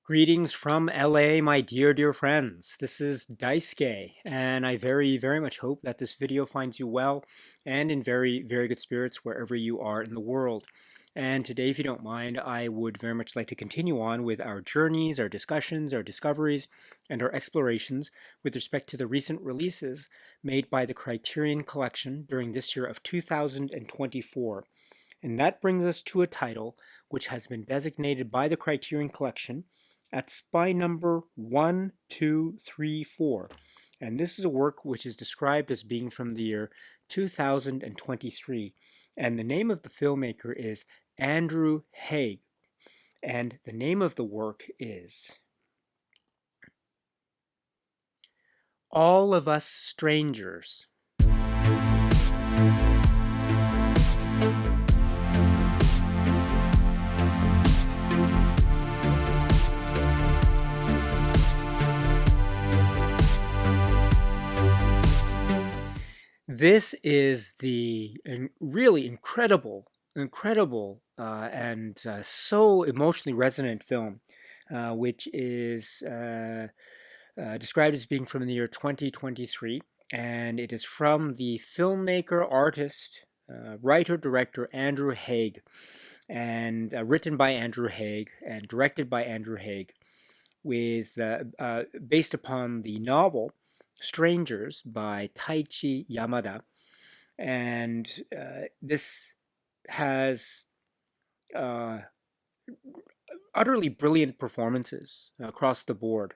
Greetings from LA, my dear friends. This is Daisuke, and I very much hope that this video finds you well and in very good spirits wherever you are in the world. And today, if you don't mind, I would very much like to continue on with our journeys, our discussions, our discoveries, and our explorations with respect to the recent releases made by the Criterion Collection during this year of 2024. And that brings us to a title which has been designated by the Criterion Collection at spy number 1234. And this is a work which is described as being from the year 2023. And the name of the filmmaker is Andrew Haigh. And the name of the work is All of Us Strangers. This is the really incredible, and so emotionally resonant film, which is described as being from the year 2023, and it is from the filmmaker, artist, writer-director Andrew Haigh, and written by Andrew Haigh and directed by Andrew Haigh, with based upon the novel Strangers by Taichi Yamada. And this has utterly brilliant performances across the board.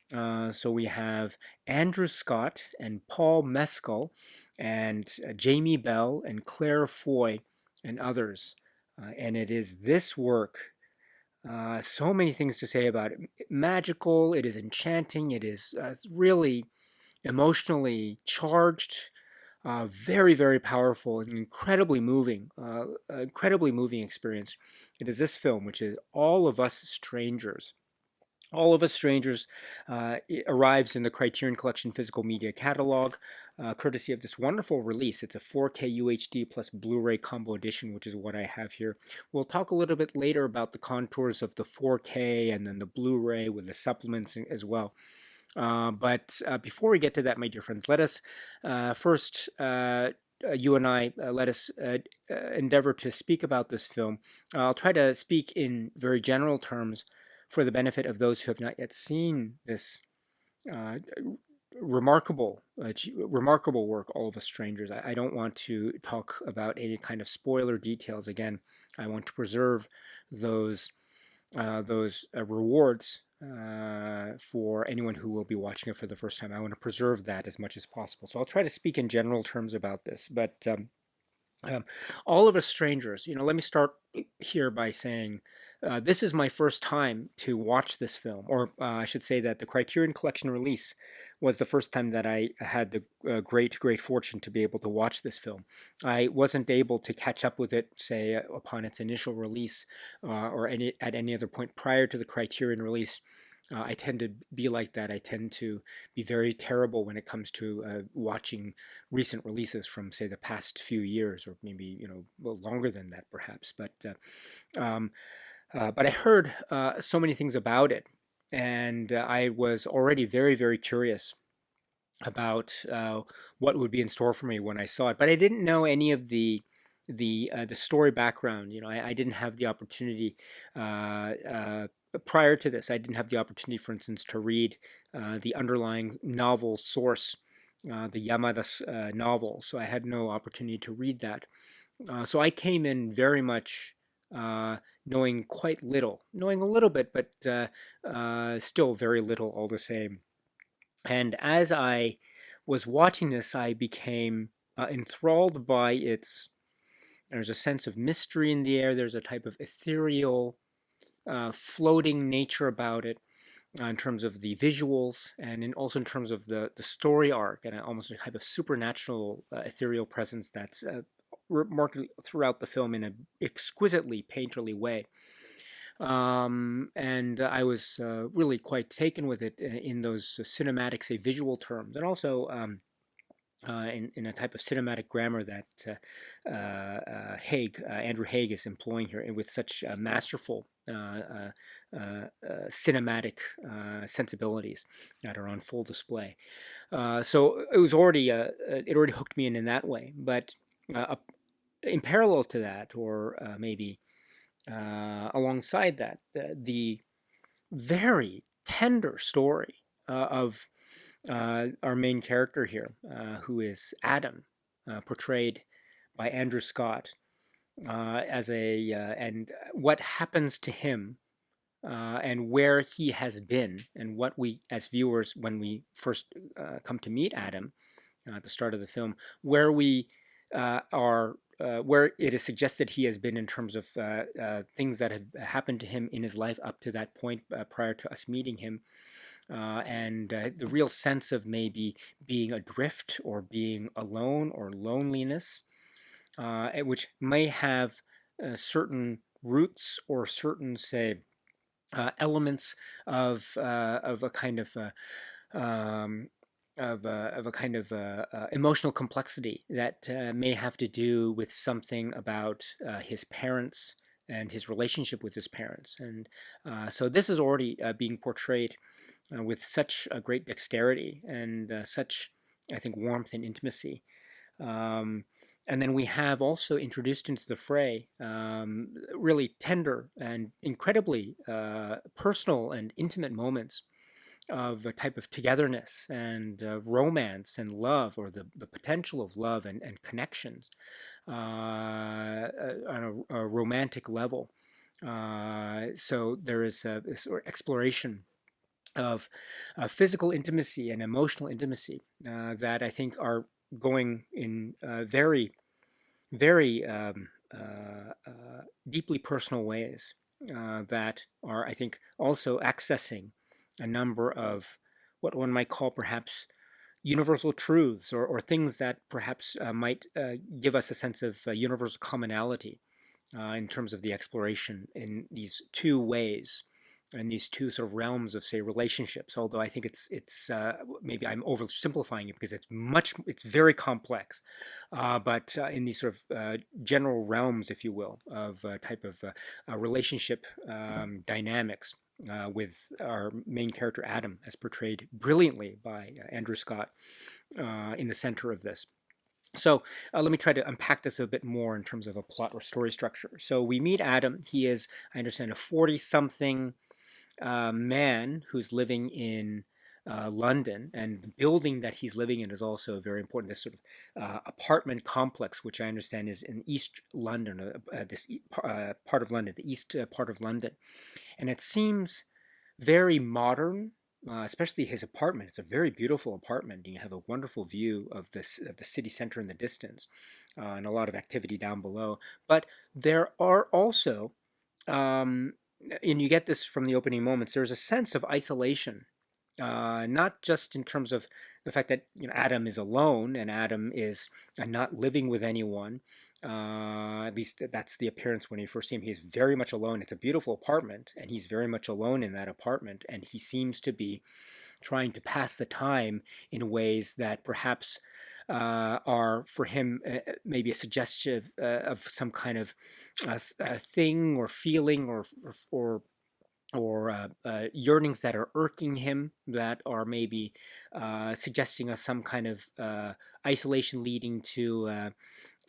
So we have Andrew Scott and Paul Mescal and Jamie Bell and Claire Foy and others. And it is this work, so many things to say about it. Magical, it is enchanting, it is really emotionally charged, very powerful, and incredibly moving experience. It is this film, which is All of Us Strangers. All of Us Strangers arrives in the Criterion Collection physical media catalog, courtesy of this wonderful release. It's a 4K UHD plus Blu-ray combo edition, which is what I have here. We'll talk a little bit later about the contours of the 4K and then the Blu-ray with the supplements as well. But before we get to that, my dear friends, let us first, you and I, let us endeavor to speak about this film. I'll try to speak in very general terms for the benefit of those who have not yet seen this remarkable work, All of Us Strangers. I don't want to talk about any kind of spoiler details. Again, I want to preserve those rewards for anyone who will be watching it for the first time. I want to preserve that as much as possible. So I'll try to speak in general terms about this. But All of Us Strangers, let me start here by saying this is my first time to watch this film, or I should say that the Criterion Collection release was the first time that I had the great fortune to be able to watch this film. I wasn't able to catch up with it, say, upon its initial release or at any other point prior to the Criterion release. I tend to be like that. I tend to be very terrible when it comes to watching recent releases from, say, the past few years, or maybe longer than that, perhaps. But I heard so many things about it, and I was already very curious about what would be in store for me when I saw it. But I didn't know any of the story background. I didn't have the opportunity. Prior to this, I didn't have the opportunity, for instance, to read the underlying novel source, the Yamada novel, so I had no opportunity to read that. So I came in very much knowing quite little, knowing a little bit, but still very little all the same. And as I was watching this, I became enthralled by there's a sense of mystery in the air, there's a type of ethereal, floating nature about it, in terms of the visuals and also in terms of the story arc, and almost a type of supernatural ethereal presence that's remarked throughout the film in an exquisitely painterly way. And I was really quite taken with it in those cinematic, say, visual terms, and also in a type of cinematic grammar that Andrew Haigh is employing here, and with such masterful cinematic sensibilities that are on full display. So it already hooked me in that way. But in parallel to that, or maybe alongside that, the very tender story of our main character here, who is Adam, portrayed by Andrew Scott, and what happens to him, and where he has been, and what we as viewers, when we first come to meet Adam at the start of the film, where we are. Where it is suggested he has been in terms of things that have happened to him in his life up to that point, prior to us meeting him, and the real sense of maybe being adrift or being alone or loneliness, which may have certain roots or certain, say, elements of a kind of um, of a kind of emotional complexity that may have to do with something about his parents and his relationship with his parents. And so this is already being portrayed with such a great dexterity and such, I think, warmth and intimacy. Um, and then we have also introduced into the fray really tender and incredibly personal and intimate moments of a type of togetherness and romance and love, or the potential of love and connections on a romantic level. So there is a sort of exploration of physical intimacy and emotional intimacy that I think are going in very, very deeply personal ways that are, I think, also accessing a number of what one might call perhaps universal truths, or things that perhaps might give us a sense of universal commonality in terms of the exploration in these two ways, and these two sort of realms of, say, relationships. Although I think it's maybe I'm oversimplifying it, because it's very complex, but in these sort of general realms, if you will, of type of relationship dynamics. With our main character Adam, as portrayed brilliantly by Andrew Scott, in the center of this. So let me try to unpack this a bit more in terms of a plot or story structure. So we meet Adam. He is, I understand, a 40-something man who's living in London, and the building that he's living in is also very important. This sort of apartment complex, which I understand is in East London, this part of London, the east part of London, and it seems very modern. Especially his apartment. It's a very beautiful apartment. You have a wonderful view of the city center in the distance, and a lot of activity down below. But there are also, um, and you get this from the opening moments, there's a sense of isolation, not just in terms of the fact that Adam is alone, and Adam is not living with anyone. At least that's the appearance when you first see him. He's very much alone. It's a beautiful apartment, and he's very much alone in that apartment. And he seems to be trying to pass the time in ways that perhaps are for him maybe a suggestion of some kind of thing or feeling, or yearnings that are irking him, that are maybe suggesting us some kind of isolation, leading to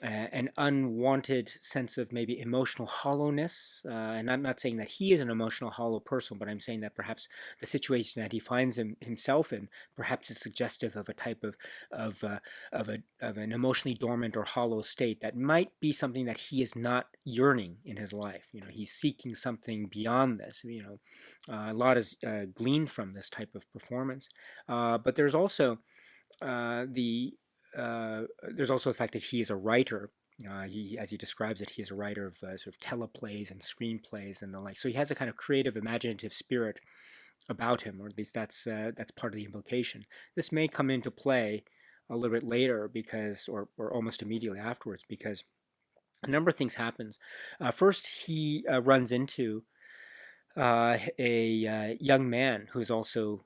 an unwanted sense of maybe emotional hollowness. And I'm not saying that he is an emotional hollow person, but I'm saying that perhaps the situation that he finds himself in perhaps is suggestive of a type of an emotionally dormant or hollow state that might be something that he is not yearning in his life. He's seeking something beyond this. A lot is gleaned from this type of performance, but there's also there's also the fact that he is a writer. As he describes it, he is a writer of sort of teleplays and screenplays and the like. So he has a kind of creative, imaginative spirit about him, or at least that's part of the implication. This may come into play a little bit later, because, or almost immediately afterwards, because a number of things happens. First, he runs into a young man who is also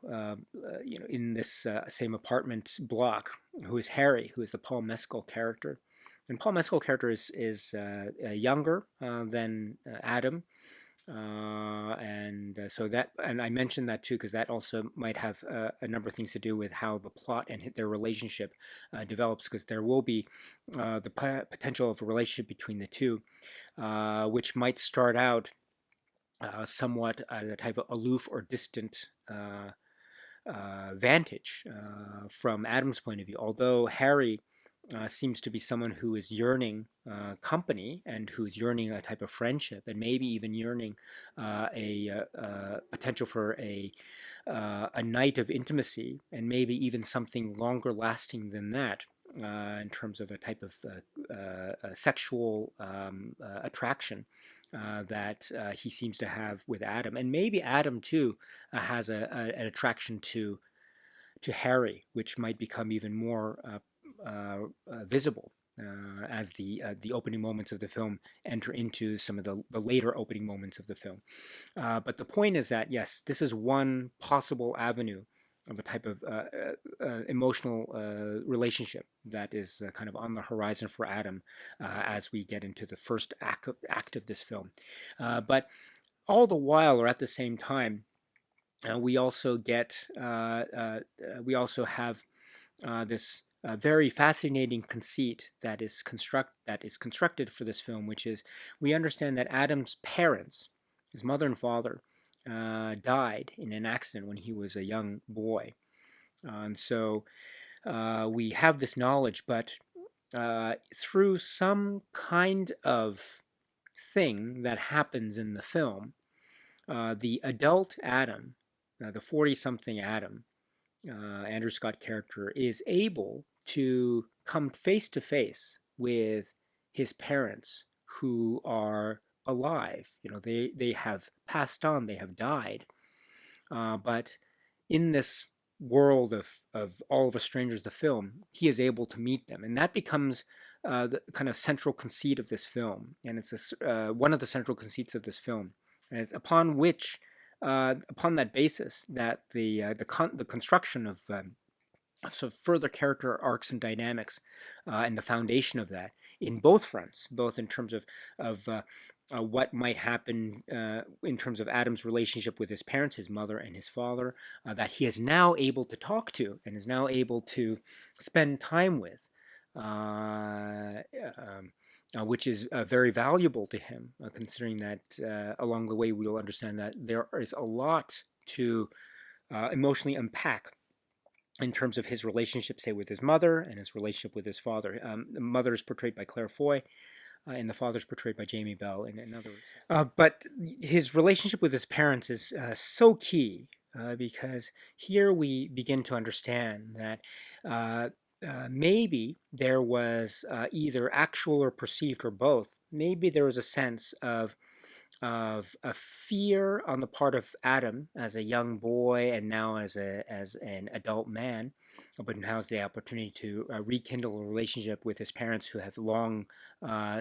in this same apartment block, who is Harry, who is the Paul Mescal character. And Paul Mescal character is younger than Adam, so that, and I mentioned that too because that also might have a number of things to do with how the plot and their relationship develops, because there will be the potential of a relationship between the two, which might start out somewhat a type of aloof or distant vantage from Adam's point of view. Although Harry seems to be someone who is yearning company and who is yearning a type of friendship, and maybe even yearning a potential for a night of intimacy, and maybe even something longer lasting than that. In terms of a type of sexual attraction that he seems to have with Adam, and maybe Adam too has an attraction to Harry, which might become even more visible as the opening moments of the film enter into some of the later opening moments of the film. But the point is that, yes, this is one possible avenue of a type of emotional relationship that is kind of on the horizon for Adam as we get into the first act of this film. But all the while, or at the same time, we also have this very fascinating conceit that is constructed for this film, which is we understand that Adam's parents, his mother and father, died in an accident when he was a young boy, and so we have this knowledge, but through some kind of thing that happens in the film, the adult Adam, the 40-something Adam, Andrew Scott character, is able to come face to face with his parents who are alive. They have passed on, they have died, but in this world of All of Us Strangers, the film, he is able to meet them, and that becomes the kind of central conceit of this film, and it's one of the central conceits of this film, and it's upon which, upon that basis, that the construction of so further character arcs and dynamics, and the foundation of that in both fronts, both in terms of what might happen in terms of Adam's relationship with his parents, his mother and his father, that he is now able to talk to and is now able to spend time with, which is very valuable to him, considering that along the way we'll understand that there is a lot to emotionally unpack in terms of his relationship, say, with his mother and his relationship with his father. The mother is portrayed by Claire Foy, and the father is portrayed by Jamie Bell, in other words. But his relationship with his parents is so key, because here we begin to understand that maybe there was either actual or perceived, or both. Maybe there was a sense of a fear on the part of Adam as a young boy, and now as an adult man, but now has the opportunity to rekindle a relationship with his parents who have long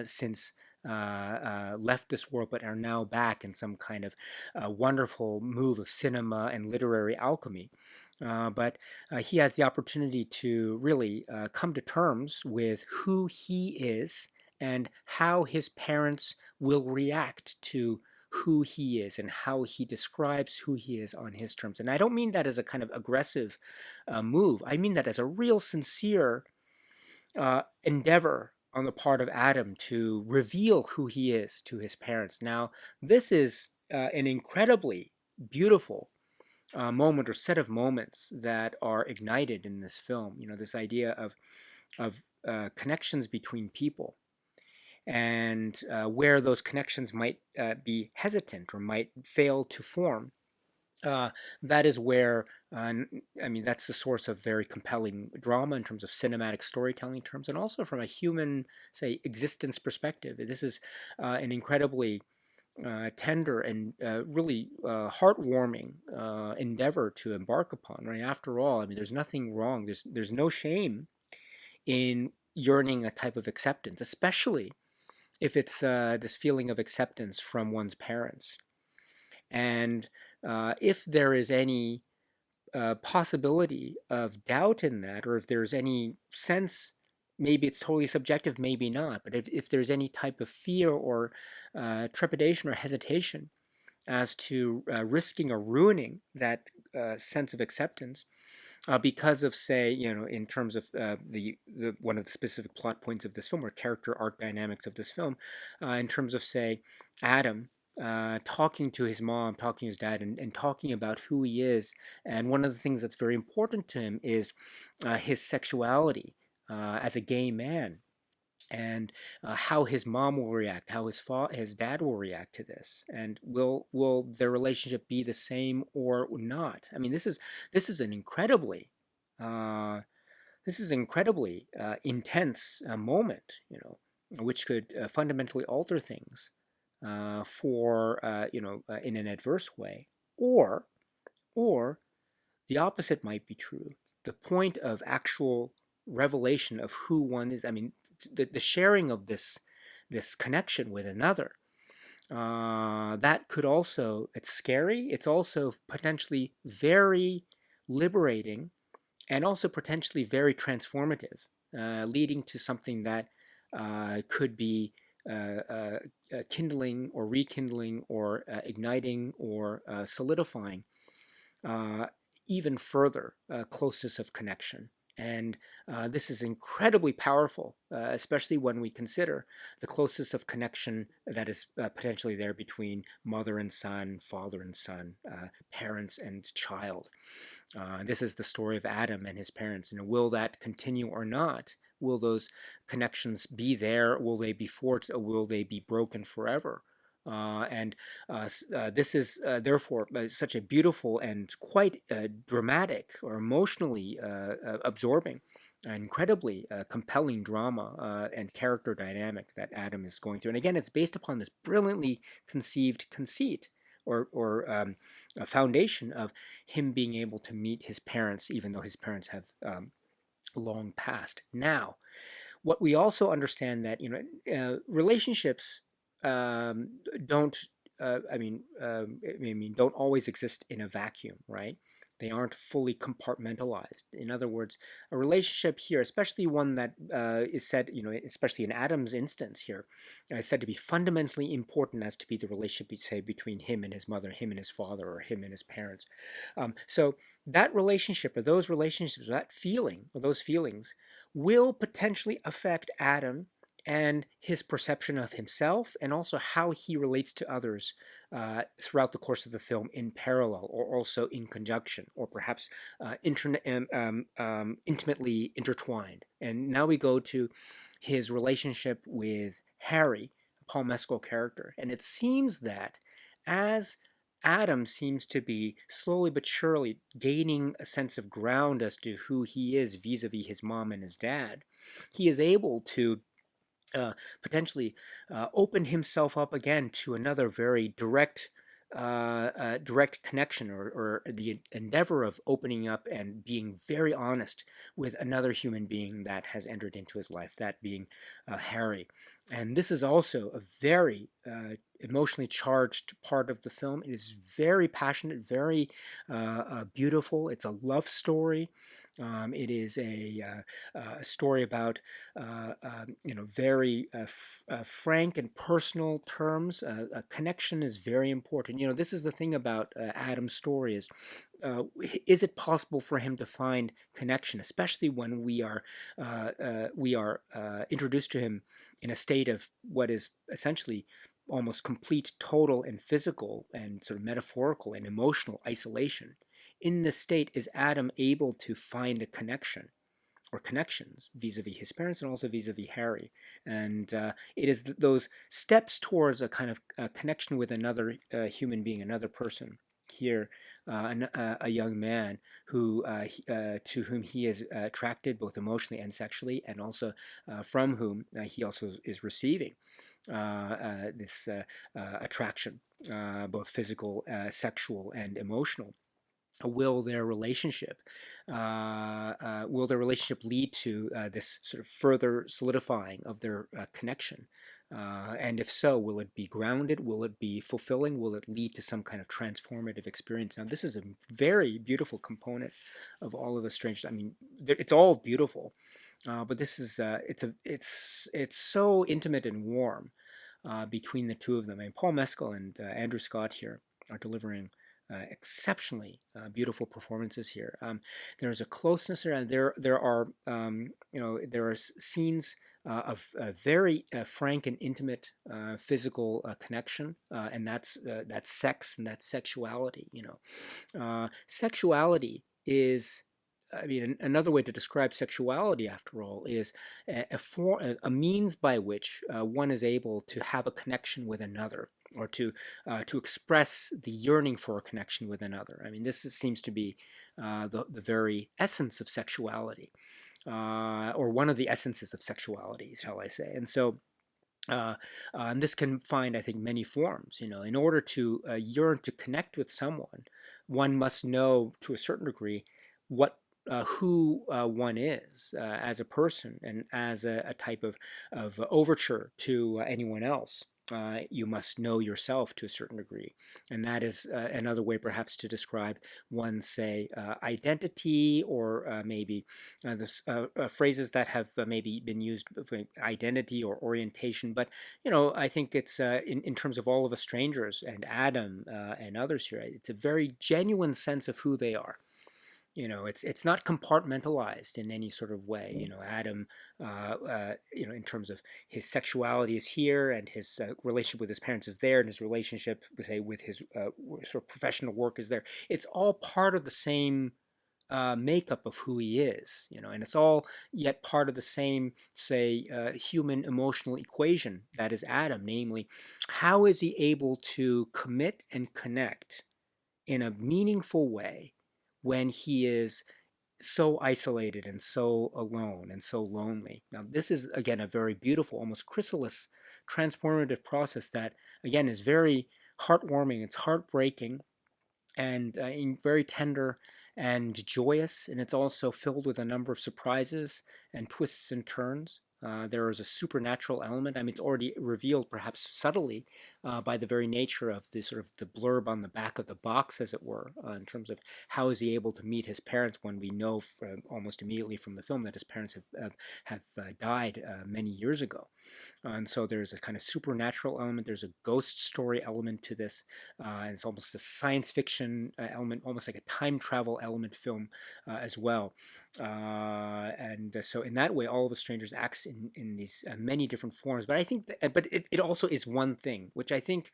since left this world, but are now back in some kind of wonderful move of cinema and literary alchemy. But he has the opportunity to really come to terms with who he is and how his parents will react to who he is and how he describes who he is on his terms. And I don't mean that as a kind of aggressive move. I mean that as a real sincere endeavor on the part of Adam to reveal who he is to his parents. Now, this is an incredibly beautiful moment or set of moments that are ignited in this film. This idea of connections between people, and where those connections might be hesitant or might fail to form. That is where, that's the source of very compelling drama in terms of cinematic storytelling terms, and also from a human, say, existence perspective. This is an incredibly tender and really heartwarming endeavor to embark upon. Right? After all, there's nothing wrong. There's no shame in yearning a type of acceptance, especially if it's this feeling of acceptance from one's parents. And if there is any possibility of doubt in that, or if there's any sense, maybe it's totally subjective, maybe not, but if there's any type of fear or trepidation or hesitation as to risking or ruining that sense of acceptance, because of, say, in terms of the one of the specific plot points of this film, or character arc dynamics of this film, in terms of, say, Adam talking to his mom, talking to his dad, and talking about who he is. And one of the things that's very important to him is his sexuality as a gay man, and how his mom will react, how his dad will react to this, and will their relationship be the same or not? I mean, this is an incredibly uh, intense moment, which could fundamentally alter things for in an adverse way, or or the opposite might be true. The point of actual revelation of who one is, I mean, the sharing of this connection with another, that could also, it's scary. It's also potentially very liberating, and also potentially very transformative, leading to something that could be kindling or rekindling or igniting or solidifying uh, even further closeness of connection. And this is incredibly powerful, especially when we consider the closeness of connection that is potentially there between mother and son, father and son, parents and child. This is the story of Adam and his parents. Will that continue or not? Will those connections be there? Will they be forged, or will they be broken forever? And this is therefore such a beautiful and quite dramatic or emotionally absorbing, incredibly compelling drama and character dynamic that Adam is going through. And again, it's based upon this brilliantly conceived conceit, or a foundation of him being able to meet his parents, even though his parents have long passed. Now, what we also understand that relationships don't I mean don't always exist in a vacuum, right? They aren't fully compartmentalized. In other words, a relationship here, especially one that is said, especially in Adam's instance here, is said to be fundamentally important as to be the relationship, say, between him and his mother, him and his father, or him and his parents. So that relationship, or those relationships, or that feeling, or those feelings, will potentially affect Adam and his perception of himself, and also how he relates to others throughout the course of the film, in parallel or also in conjunction, or perhaps intimately intertwined. And now we go to his relationship with Harry, Paul Mescal character. And it seems that as Adam seems to be slowly but surely gaining a sense of ground as to who he is vis-a-vis his mom and his dad, he is able to potentially open himself up again to another very direct connection, or the endeavor of opening up and being very honest with another human being that has entered into his life, that being Harry. And this is also a very emotionally charged part of the film. It is very passionate, very beautiful. It's a love story. It is a story about very frank and personal terms. A connection is very important. This is the thing about Adam's story is it possible for him to find connection, especially when we are introduced to him in a state of what is essentially almost complete, total, and physical, and sort of metaphorical and emotional isolation. In this state, is Adam able to find a connection or connections vis-a-vis his parents, and also vis-a-vis Harry? And it is those steps towards a kind of connection with another human being, another person. Here, a young man to whom he is attracted both emotionally and sexually, and also from whom he also is receiving this attraction, both physical, sexual, and emotional. will their relationship lead to this sort of further solidifying of their connection? And if so, will it be grounded? Will it be fulfilling? Will it lead to some kind of transformative experience? Now, this is a very beautiful component of all of the strange. I mean, it's all beautiful, but this is it's so intimate and warm between the two of them. And Paul Mescal and Andrew Scott here are delivering exceptionally beautiful performances here. There's a closeness around there. There are there are scenes of very frank and intimate physical connection, and that's sex and that's sexuality. Sexuality is. I mean, another way to describe sexuality, after all, is a means by which one is able to have a connection with another, or to express the yearning for a connection with another. I mean, seems to be the very essence of sexuality, or one of the essences of sexuality, shall I say? And so. And this can find, I think, many forms. In order to yearn to connect with someone, one must know to a certain degree who one is as a person and as a type of overture to anyone else. You must know yourself to a certain degree. And that is another way, perhaps, to describe one's, say, identity, or maybe phrases that have maybe been used for identity or orientation. But, I think it's in terms of all of us strangers and Adam and others here, it's a very genuine sense of who they are. It's not compartmentalized in any sort of way. Adam, in terms of his sexuality is here, and his relationship with his parents is there, and his relationship, say, with his sort of professional work is there. It's all part of the same makeup of who he is, and it's all yet part of the same, say, human emotional equation that is Adam, namely, how is he able to commit and connect in a meaningful way when he is so isolated and so alone and so lonely. Now, this is, again, a very beautiful, almost chrysalis, transformative process that, again, is very heartwarming. It's heartbreaking and very tender and joyous, and it's also filled with a number of surprises and twists and turns. There is a supernatural element. I mean, it's already revealed, perhaps subtly, by the very nature of the sort of the blurb on the back of the box, as it were, in terms of how is he able to meet his parents, when we know almost immediately from the film that his parents have died many years ago. And so there's a kind of supernatural element. There's a ghost story element to this. And it's almost a science fiction element, almost like a time travel element film as well. And so in that way, All of Us Strangers acts in these many different forms. But I think, but it also is one thing, which I think,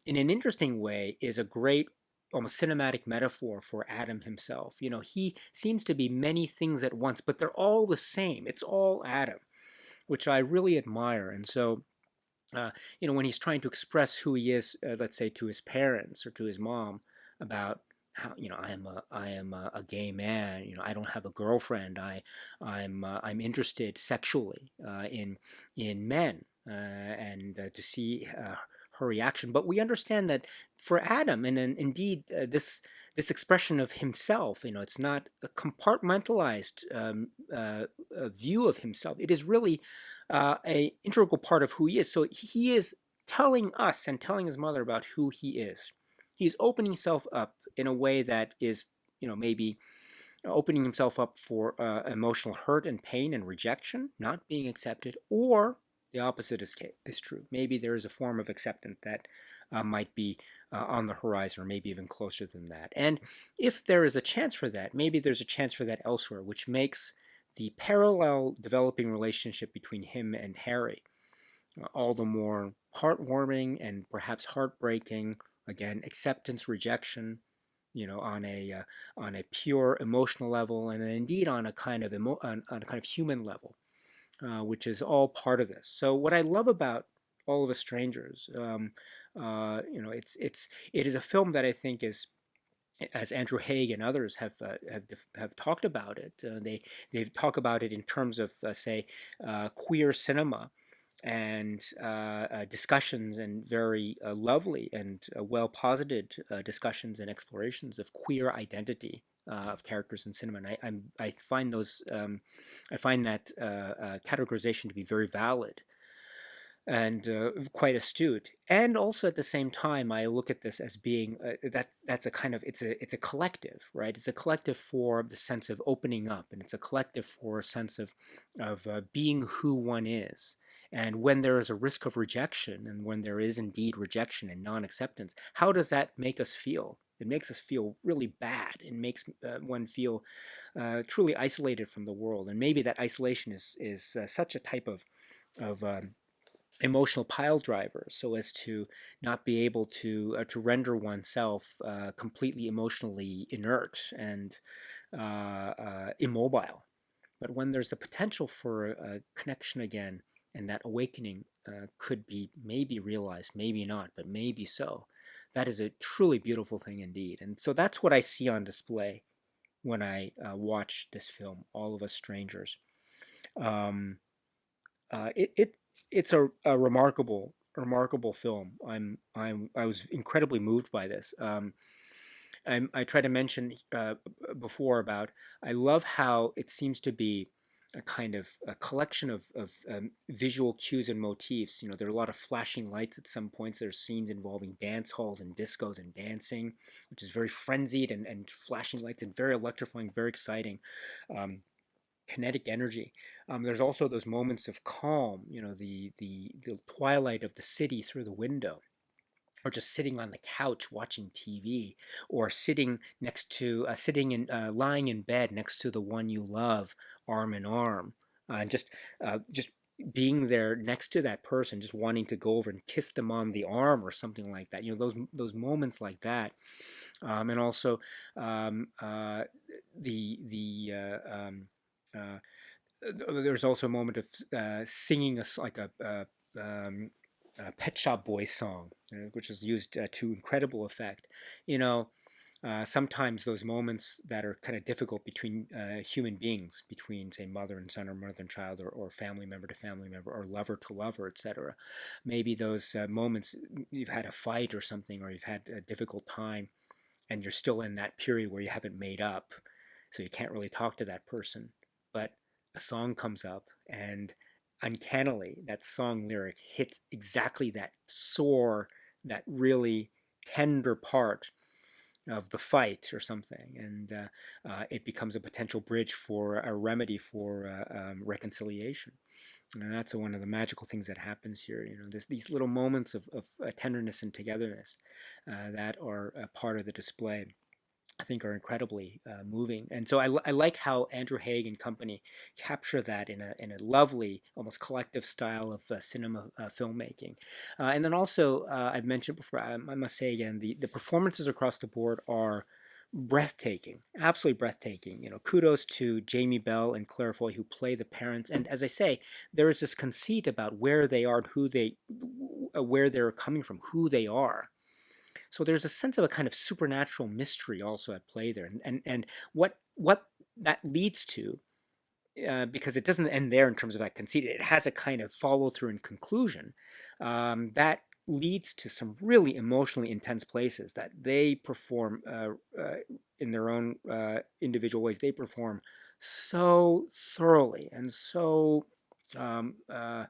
in an interesting way, is a great, almost cinematic metaphor for Adam himself. He seems to be many things at once, but they're all the same. It's all Adam, which I really admire. And so, when he's trying to express who he is, let's say, to his parents or to his mom, about how, I am a gay man. I don't have a girlfriend. I'm interested sexually in men, and to see her reaction. But we understand that for Adam, and indeed this expression of himself, it's not a compartmentalized view of himself. It is really a integral part of who he is. So he is telling us and telling his mother about who he is. He's opening himself up in a way that is, maybe opening himself up for emotional hurt and pain and rejection, not being accepted, or the opposite is true. Maybe there is a form of acceptance that might be on the horizon, or maybe even closer than that. And if there is a chance for that, maybe there's a chance for that elsewhere, which makes the parallel developing relationship between him and Harry all the more heartwarming and perhaps heartbreaking. Again, acceptance, rejection, on a pure emotional level, and indeed on a kind of on a kind of human level, which is all part of this. So what I love about All of Us Strangers, it is a film that I think is, as Andrew Haigh and others have talked about it. They talk about it in terms of, say, queer cinema and discussions, and very lovely and well-posited discussions and explorations of queer identity of characters in cinema. And I find I find that categorization to be very valid and quite astute. And also at the same time, I look at this as being that's a kind of it's a collective, right? It's a collective for the sense of opening up, and it's a collective for a sense of being who one is. And when there is a risk of rejection, and when there is indeed rejection and non-acceptance, how does that make us feel? It makes us feel really bad. It makes one feel truly isolated from the world. And maybe that isolation is such a type of emotional pile driver, so as to not be able to render oneself completely emotionally inert and immobile. But when there's the potential for a connection again, and that awakening could be maybe realized, maybe not, but maybe so, that is a truly beautiful thing indeed. And so that's what I see on display when I watch this film, All of Us Strangers. Um, it it's a remarkable film. I was incredibly moved by this. I tried to mention before about I love how it seems to be a kind of a collection of visual cues and motifs. You know, there are a lot of flashing lights at some points. There's scenes involving dance halls and discos and dancing, which is very frenzied, and flashing lights and very electrifying, very exciting. Um, Kinetic energy. There's also those moments of calm, you know, the twilight of the city through the window, or just sitting on the couch watching TV, or sitting in lying in bed next to the one you love, arm in arm, and just being there next to that person, just wanting to go over and kiss them on the arm or something like that. You know, those moments like that, and also the uh, there's also a moment of singing like a Pet Shop Boys song, which is used to incredible effect. You know, sometimes those moments that are kind of difficult between human beings, between say mother and son, or mother and child, or family member to family member, or lover to lover, etc. Maybe those moments you've had a fight or something, or you've had a difficult time, and you're still in that period where you haven't made up, so you can't really talk to that person. But a song comes up, and uncannily, that song lyric hits exactly that sore, that really tender part of the fight or something, and it becomes a potential bridge for a remedy for reconciliation. And that's one of the magical things that happens here. You know, these little moments of tenderness and togetherness that are a part of the display, I think, are incredibly moving. And so I like how Andrew Haigh and company capture that in a lovely, almost collective style of cinema filmmaking. And then also, I've mentioned before, I must say again, the performances across the board are breathtaking, absolutely breathtaking. You know, kudos to Jamie Bell and Claire Foy, who play the parents. And as I say, there is this conceit about where they are and where they're coming from, who they are. So there's a sense of a kind of supernatural mystery also at play there, and what that leads to, because it doesn't end there in terms of that conceit. It has a kind of follow through and conclusion that leads to some really emotionally intense places that they perform in their own individual ways. They perform so thoroughly and um, uh,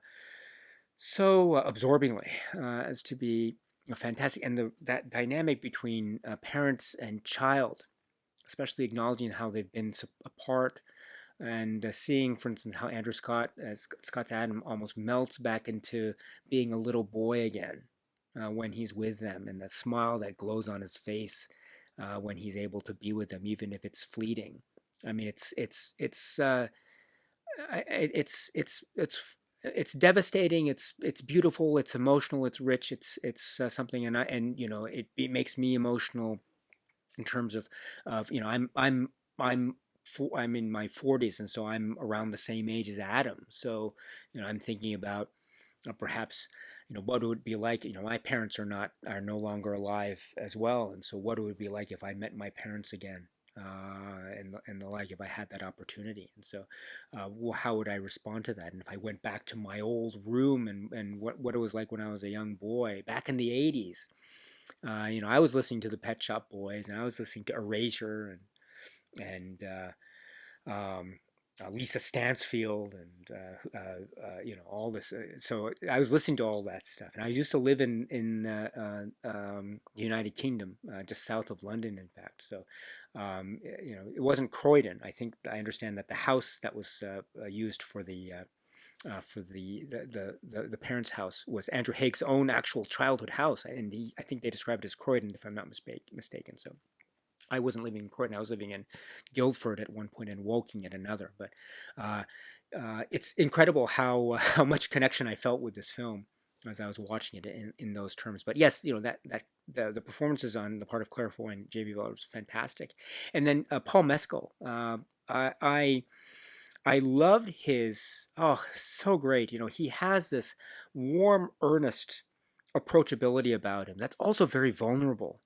so absorbingly as to be fantastic. And that dynamic between parents and child, especially acknowledging how they've been apart, and seeing, for instance, how Andrew Scott, as Scott's Adam, almost melts back into being a little boy again when he's with them, and that smile that glows on his face when he's able to be with them, even if it's fleeting. I mean, it's devastating. It's beautiful. It's emotional. It's rich. It's something, and you know, it makes me emotional in terms of you know, I'm in my 40s, and so I'm around the same age as Adam. So you know, I'm thinking about perhaps, you know, what it would be like. You know, my parents are no longer alive as well, and so what it would be like if I met my parents again. and the like if I had that opportunity. And so, how would I respond to that? And if I went back to my old room and what it was like when I was a young boy back in the '80s, I was listening to the Pet Shop Boys, and I was listening to Erasure and Lisa Stansfield and all this. So I was listening to all that stuff, and I used to live in the United Kingdom, just south of London, in fact. So it wasn't Croydon. I think I understand that the house that was used for the parents' house was Andrew Haigh's own actual childhood house, and I think they described it as Croydon, if I'm not mistaken. So I wasn't living in Croydon. I was living in Guildford at one point and Woking at another. But uh, it's incredible how much connection I felt with this film as I was watching it in those terms. But yes, that the performances on the part of Claire Foy and J.B. Butler was fantastic. And then Paul Mescal, I loved his, so great. He has this warm, earnest approachability about him that's also very vulnerable.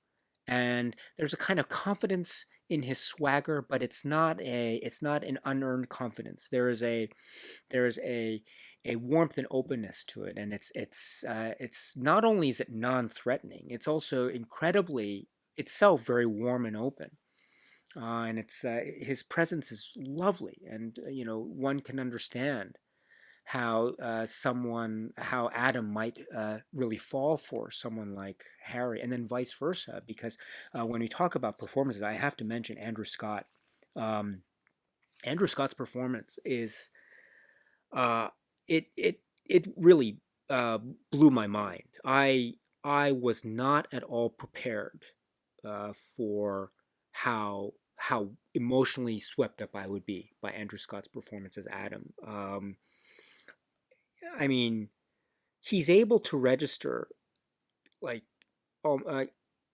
And there's a kind of confidence in his swagger, but it's not an unearned confidence. There is a warmth and openness to it, and it's not only is it non-threatening, it's also incredibly itself very warm and open. And it's his presence is lovely, and one can understand how Adam might really fall for someone like Harry, and then vice versa. Because when we talk about performances, I have to mention Andrew Scott. Um, Andrew Scott's performance is uh, it really blew my mind. I was not at all prepared for how emotionally swept up I would be by Andrew Scott's performance as Adam. I mean, he's able to register like um, uh,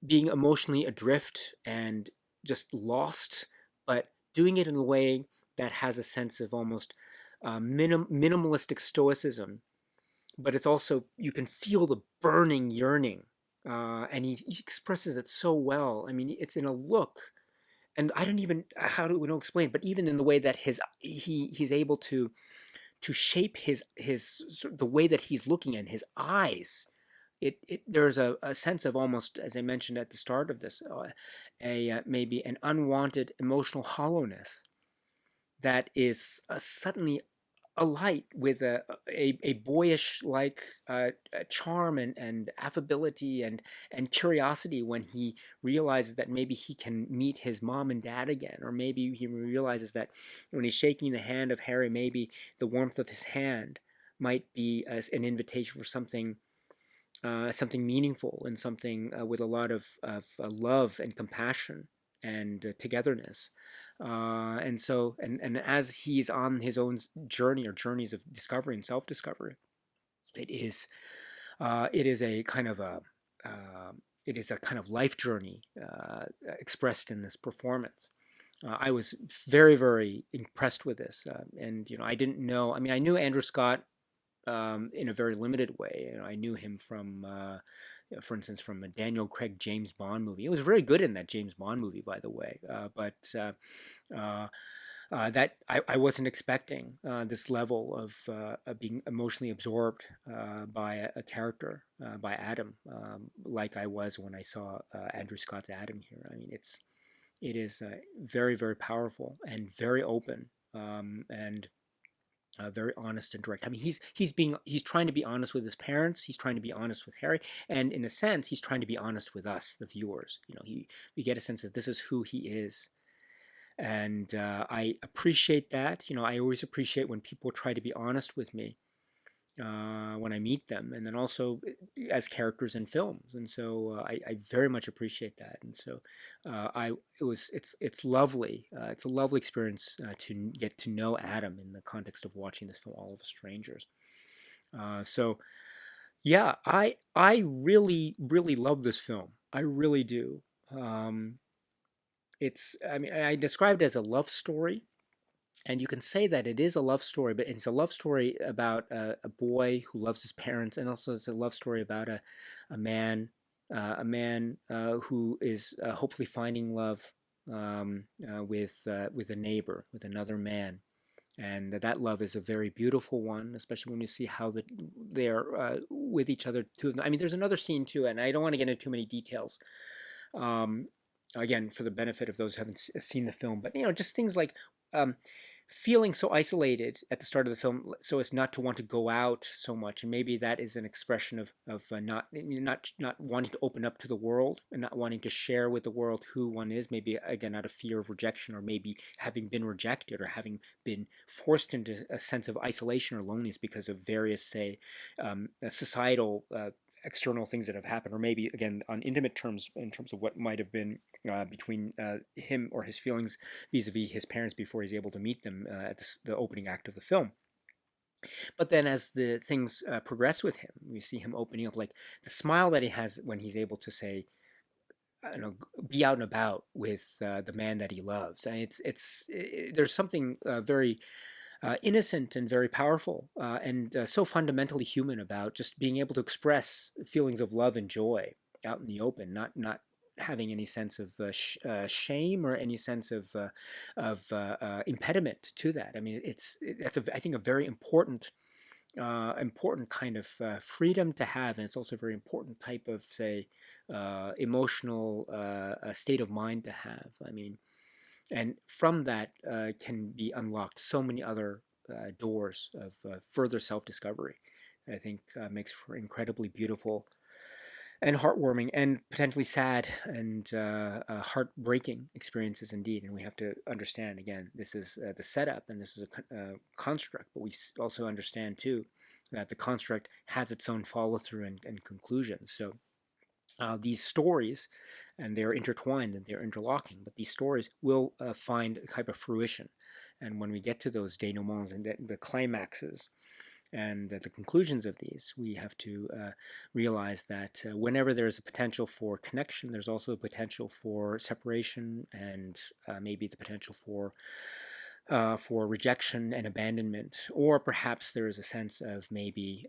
being emotionally adrift and just lost, but doing it in a way that has a sense of almost minimalistic stoicism. But it's also, you can feel the burning yearning, and he expresses it so well. I mean, it's in a look, and I don't even how do we don't explain, but even in the way that he's able to shape the way that he's looking in his eyes. There's a sense of, almost as I mentioned at the start of this, a maybe an unwanted emotional hollowness that is suddenly alight with a boyish like charm and affability and curiosity, when he realizes that maybe he can meet his mom and dad again, or maybe he realizes that when he's shaking the hand of Harry, maybe the warmth of his hand might be as an invitation for something meaningful, and something with a lot of love and compassion and togetherness. And as he's on his own journey, or journeys of discovery and self-discovery, it is it is a kind of a it is a kind of life journey expressed in this performance. I was very, very impressed with this, and I didn't know. I mean, I knew Andrew Scott in a very limited way. I knew him from, for instance, from a Daniel Craig James Bond movie. He was very good in that James Bond movie, by the way. But uh, that I wasn't expecting this level of being emotionally absorbed by a character, by Adam, like I was when I saw Andrew Scott's Adam here. I mean, it is very, very powerful and very open, and very honest and direct. I mean, he's trying to be honest with his parents. He's trying to be honest with Harry, and in a sense, he's trying to be honest with us, the viewers. We get a sense that this is who he is, and I appreciate that. I always appreciate when people try to be honest with me when I meet them, and then also as characters in films. And so I very much appreciate that. And so it's lovely. It's a lovely experience to get to know Adam in the context of watching this film, All of Us Strangers. So yeah, I really, really love this film. I really do. I mean, I described it as a love story, and you can say that it is a love story, but it's a love story about a boy who loves his parents, and also it's a love story about a man, who is hopefully finding love with a neighbor, with another man. And that love is a very beautiful one, especially when we see how they're with each other. Two of them. I mean, there's another scene too, and I don't want to get into too many details. Um, Again, for the benefit of those who haven't seen the film, but just things like um, feeling so isolated at the start of the film, so as not to want to go out so much, and maybe that is an expression of not wanting to open up to the world and not wanting to share with the world who one is. Maybe again out of fear of rejection, or maybe having been rejected, or having been forced into a sense of isolation or loneliness because of various, say, societal. External things that have happened, or maybe again on intimate terms in terms of what might have been between him or his feelings vis-a-vis his parents before he's able to meet them at the opening act of the film. But then as the things progress with him, we see him opening up, like the smile that he has when he's able to say, you know, be out and about with the man that he loves. And there's something very innocent and very powerful and so fundamentally human about just being able to express feelings of love and joy out in the open, not having any sense of shame or any sense of impediment to that. I mean, that's I think a very important kind of freedom to have, and it's also a very important type of, say, emotional state of mind to have. I mean, and from that can be unlocked so many other doors of further self-discovery. I think makes for incredibly beautiful and heartwarming and potentially sad and heartbreaking experiences indeed. And we have to understand, again, this is the setup and this is a construct, but we also understand too that the construct has its own follow-through and conclusions. So these stories, and they're intertwined and they're interlocking, but these stories will find a type of fruition. And when we get to those denouements and the climaxes and the conclusions of these, we have to realize that whenever there's a potential for connection, there's also a potential for separation and maybe the potential for rejection and abandonment, or perhaps there is a sense of maybe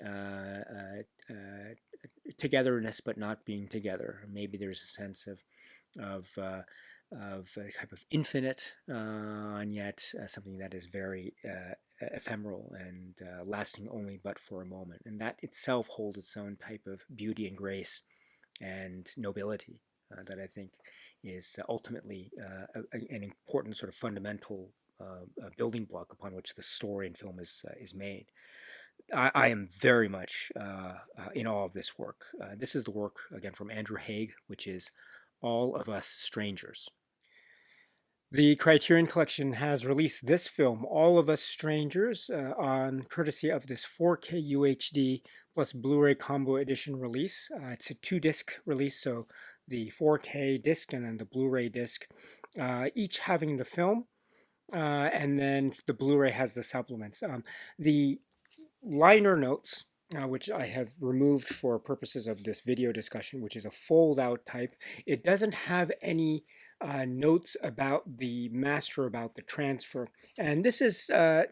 togetherness but not being together. Maybe there's a sense of a type of infinite and yet something that is very ephemeral and lasting only but for a moment. And that itself holds its own type of beauty and grace and nobility that I think is ultimately an important sort of fundamental building block upon which the story and film is made. I am very much in awe of this work. This is the work, again, from Andrew Haigh, which is All of Us Strangers. The Criterion Collection has released this film, All of Us Strangers, on courtesy of this 4K UHD plus Blu-ray combo edition release. It's a 2-disc release, so the 4K disc and then the Blu-ray disc, each having the film, and then the Blu-ray has the supplements. The liner notes, which I have removed for purposes of this video discussion, which is a fold-out type. It doesn't have any notes about the master, about the transfer, and this is, I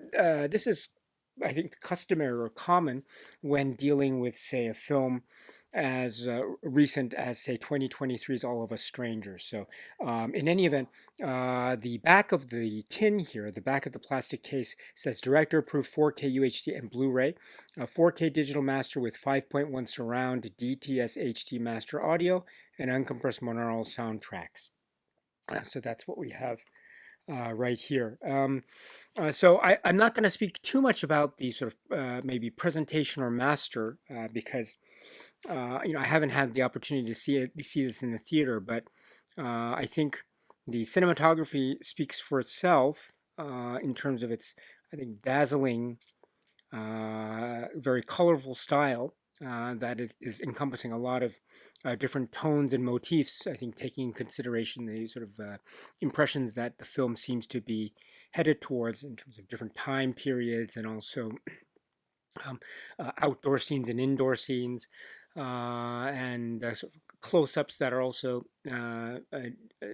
think, customary or common when dealing with, say, a film as recent as, say, 2023's All of Us Strangers. So in any event, the back of the tin here, the back of the plastic case, says director approved 4K UHD and Blu-ray, 4K digital master with 5.1 surround DTS HD master audio, and uncompressed monaural soundtracks. So that's what we have right here. So I'm not going to speak too much about the sort of maybe presentation or master because I haven't had the opportunity to see this in the theater, but I think the cinematography speaks for itself in terms of its, I think, dazzling, very colorful style that is encompassing a lot of different tones and motifs. I think taking in consideration the sort of impressions that the film seems to be headed towards in terms of different time periods and also outdoor scenes and indoor scenes, and sort of close-ups that are also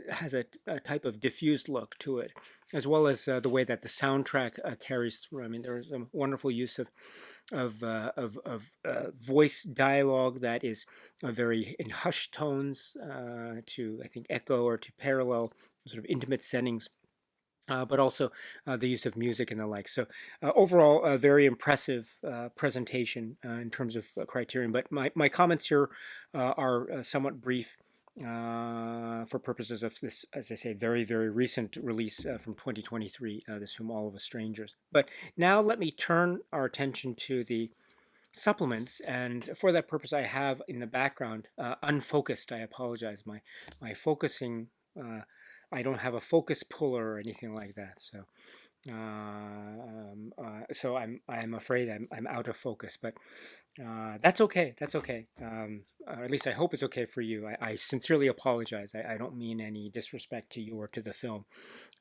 has a type of diffused look to it, as well as the way that the soundtrack carries through. I mean, there's a wonderful use of voice dialogue that is very in hushed tones to, I think, echo or to parallel sort of intimate settings. But also the use of music and the like. So overall, a very impressive presentation in terms of Criterion. But my comments here are somewhat brief for purposes of this, as I say, very, very recent release from 2023, this film, All of Us Strangers. But now let me turn our attention to the supplements, and for that purpose I have in the background, unfocused, I apologize, my focusing, I don't have a focus puller or anything like that, so so I'm afraid I'm out of focus, but that's okay. That's okay. Or at least I hope it's okay for you. I sincerely apologize. I don't mean any disrespect to you or to the film.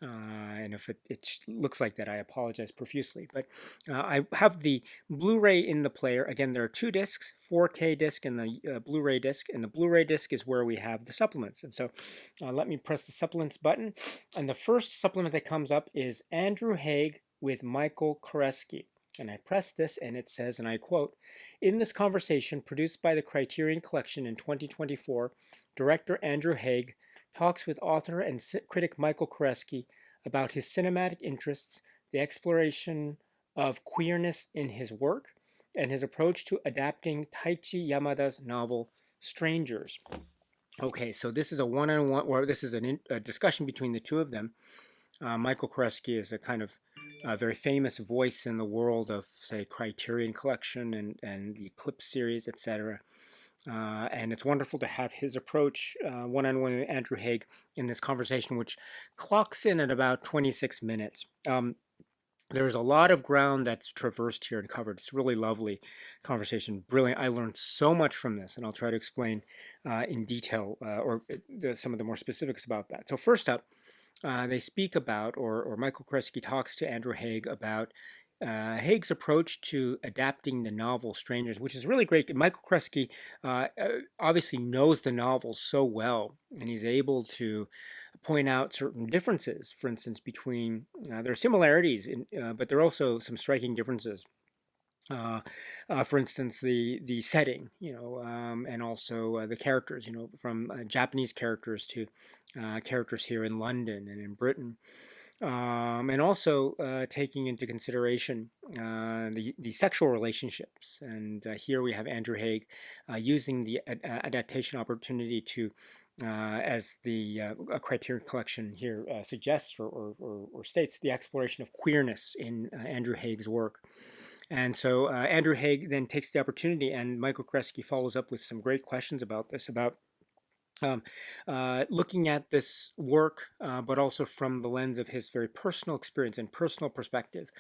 And if it looks like that, I apologize profusely. But I have the Blu-ray in the player. Again, there are two discs, 4K disc and the Blu-ray disc. And the Blu-ray disc is where we have the supplements. And so let me press the supplements button. And the first supplement that comes up is Andrew Haigh with Michael Koreski. And I press this and it says, and I quote, "In this conversation produced by the Criterion Collection in 2024, director Andrew Haigh talks with author and critic Michael Koreski about his cinematic interests, the exploration of queerness in his work, and his approach to adapting Taichi Yamada's novel Strangers." Okay, so this is a one-on-one, or this is a discussion between the two of them. Michael Koreski is a kind of very famous voice in the world of, say, Criterion Collection and the Eclipse series, etc. And it's wonderful to have his approach one-on-one with Andrew Haigh in this conversation, which clocks in at about 26 minutes. There's a lot of ground that's traversed here and covered. It's a really lovely conversation, brilliant. I learned so much from this, and I'll try to explain in detail some of the more specifics about that. So first up, they speak about, or Michael Koreski talks to Andrew Haigh about Haig's approach to adapting the novel Strangers, which is really great. Michael Koreski obviously knows the novel so well, and he's able to point out certain differences, for instance, between, there are similarities, but there are also some striking differences. For instance, the setting, and also the characters, from Japanese characters to characters here in London and in Britain, and also taking into consideration the sexual relationships. And here we have Andrew Haigh using the adaptation opportunity to, as the Criterion Collection here suggests or states, the exploration of queerness in Andrew Haigh's work. And so Andrew Haigh then takes the opportunity, and Michael Koreski follows up with some great questions about this, about looking at this work, but also from the lens of his very personal experience and personal perspective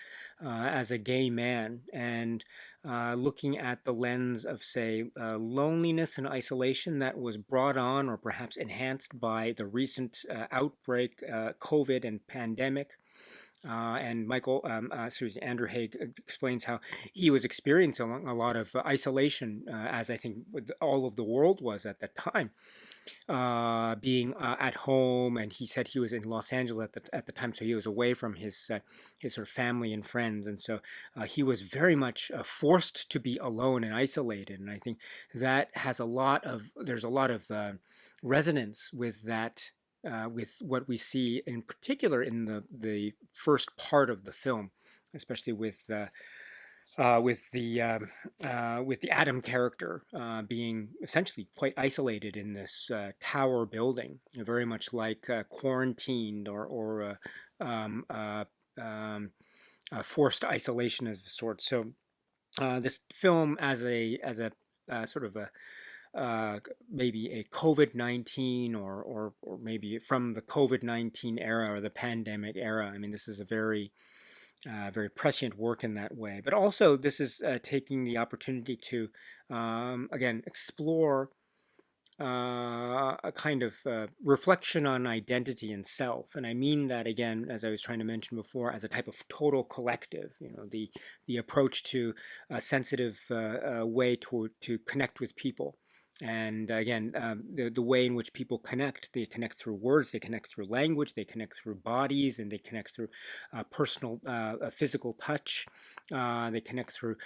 as a gay man, and looking at the lens of, say, loneliness and isolation that was brought on or perhaps enhanced by the recent outbreak, COVID and pandemic. And Andrew Haigh explains how he was experiencing a lot of isolation, as I think all of the world was at that time, being at home. And he said he was in Los Angeles at the time, so he was away from his sort of family and friends, and so he was very much forced to be alone and isolated. And I think that there's a lot of resonance with that. With what we see in particular in the first part of the film, especially with the Adam character being essentially quite isolated in this tower building, very much like quarantined or forced isolation of a sort. So this film, as a sort of a maybe a COVID-19 or maybe from the COVID-19 era or the pandemic era. I mean, this is a very prescient work in that way. But also, this is taking the opportunity to, again, explore a kind of reflection on identity and self. And I mean that, again, as I was trying to mention before, as a type of total collective, the approach to a sensitive way to connect with people. And again, the way in which people connect, they connect through words, they connect through language, they connect through bodies, and they connect through personal, physical touch. They connect through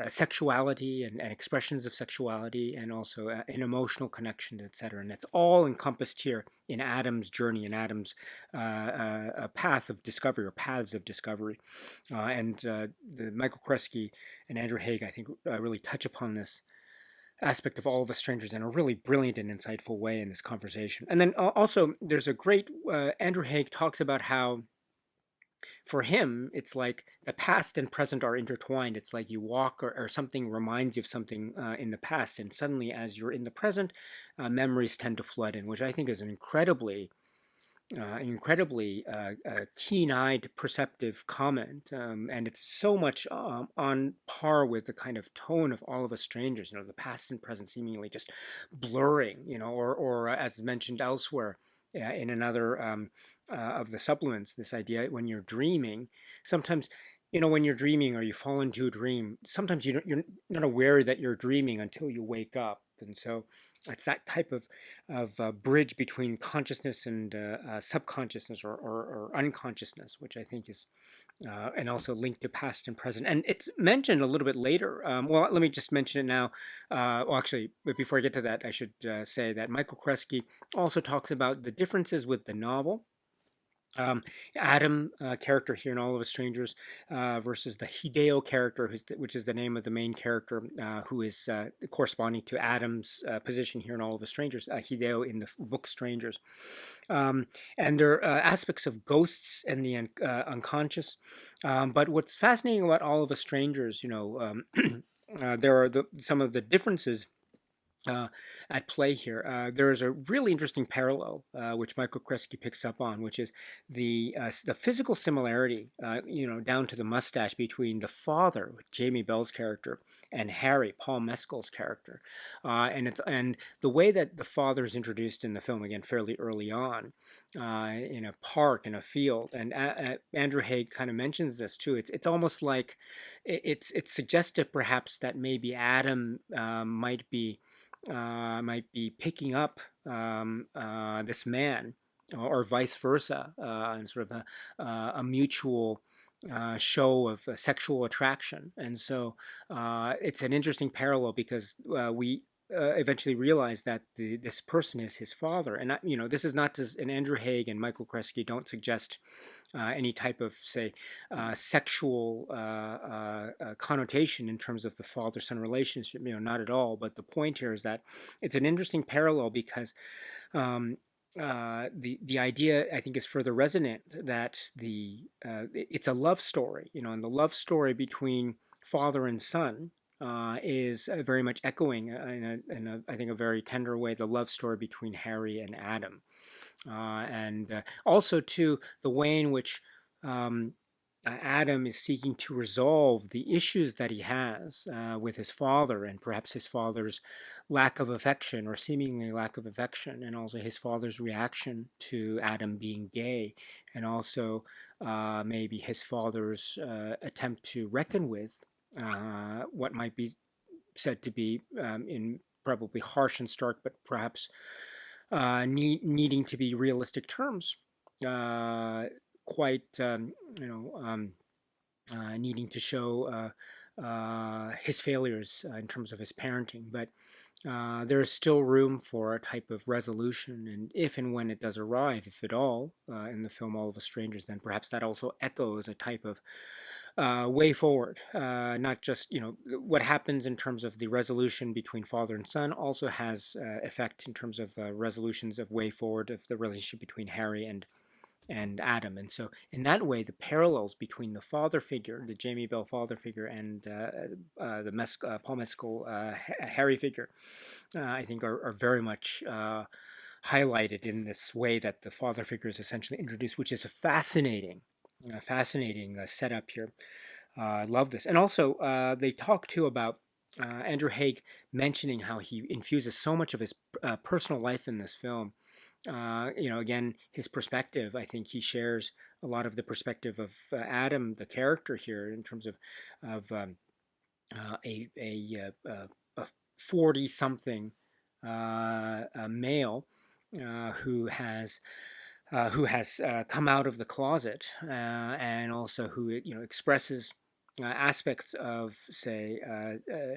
sexuality and expressions of sexuality, and also an emotional connection, etc. And it's all encompassed here in Adam's journey, in Adam's path of discovery, or paths of discovery. And the Michael Kresge and Andrew Haigh, I think, really touch upon this aspect of All of Us Strangers in a really brilliant and insightful way in this conversation. And then also, there's a great, Andrew Haigh talks about how for him, it's like the past and present are intertwined. It's like you walk, or something reminds you of something in the past, and suddenly, as you're in the present, memories tend to flood in, which I think is an incredibly keen-eyed, perceptive comment, and it's so much on par with the kind of tone of All of Us Strangers. The past and present seemingly just blurring, or as mentioned elsewhere in another of the supplements, this idea when you're dreaming, sometimes. When you're dreaming, or you fall into a dream, sometimes you're not aware that you're dreaming until you wake up. And so it's that type of bridge between consciousness and subconsciousness, or unconsciousness, which I think is and also linked to past and present. And it's mentioned a little bit later. Well, let me just mention it now. Well, actually, but before I get to that, I should say that Michael Kresge also talks about the differences with the novel. Adam character here in All of Us Strangers versus the Hideo character, which is the name of the main character, who is corresponding to Adam's position here in All of Us Strangers, Hideo in the book Strangers. And there are aspects of ghosts and the unconscious. But what's fascinating about All of Us Strangers, there are some of the differences at play here. There is a really interesting parallel, which Michael Kresge picks up on, which is the physical similarity, down to the mustache between the father, Jamie Bell's character, and Harry, Paul Mescal's character, and the way that the father is introduced in the film, again fairly early on, in a park, in a field, and Andrew Haigh kind of mentions this too. It's almost like it's suggestive, perhaps, that maybe Adam might be picking up this man, or vice versa, and sort of a mutual show of sexual attraction. And so it's an interesting parallel, because we eventually realize that this person is his father. And this is not just, and Andrew Haigh and Michael Kresge don't suggest any type of, say, sexual connotation in terms of the father-son relationship. Not at all. But the point here is that it's an interesting parallel, because the idea, I think, is further resonant, that it's a love story, and the love story between father and son is very much echoing, I think, a very tender way, the love story between Harry and Adam, and also to the way in which Adam is seeking to resolve the issues that he has with his father, and perhaps his father's lack of affection, or seemingly lack of affection, and also his father's reaction to Adam being gay, and also maybe his father's attempt to reckon with what might be said to be, in probably harsh and stark, but perhaps needing to be realistic terms, quite, needing to show his failures in terms of his parenting. But there is still room for a type of resolution, and if and when it does arrive, if at all, in the film All of Us Strangers, then perhaps that also echoes a type of way forward. Not just, what happens in terms of the resolution between father and son also has effect in terms of resolutions of way forward of the relationship between Harry and Adam. And so in that way, the parallels between the father figure, the Jamie Bell father figure, and the Paul Mescal Harry figure, I think are very much highlighted in this way that the father figure is essentially introduced, which is a fascinating setup here. I love this. And also, they talk too about Andrew Haigh mentioning how he infuses so much of his personal life in this film. Again, his perspective, I think he shares a lot of the perspective of Adam, the character here, in terms of a 40 something a male who has come out of the closet, and also who expresses aspects of, say,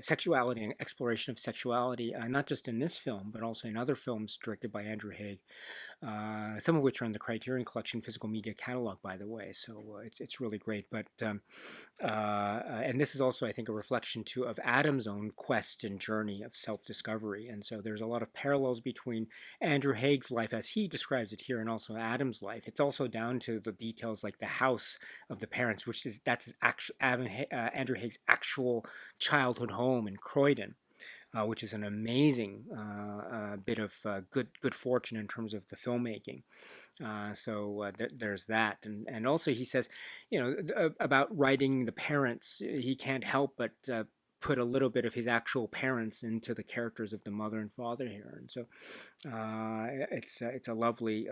sexuality and exploration of sexuality, not just in this film but also in other films directed by Andrew Haigh, some of which are in the Criterion Collection physical media catalog, by the way. So it's really great. But and this is also, I think, a reflection too of Adam's own quest and journey of self-discovery. And so there's a lot of parallels between Andrew Haig's life as he describes it here and also Adam's life. It's also down to the details like the house of the parents, that's Andrew Haig's actual childhood home in Croydon. Which is an amazing bit of good fortune in terms of the filmmaking. There's that, and also he says, about writing the parents, he can't help but put a little bit of his actual parents into the characters of the mother and father here, and so it's a lovely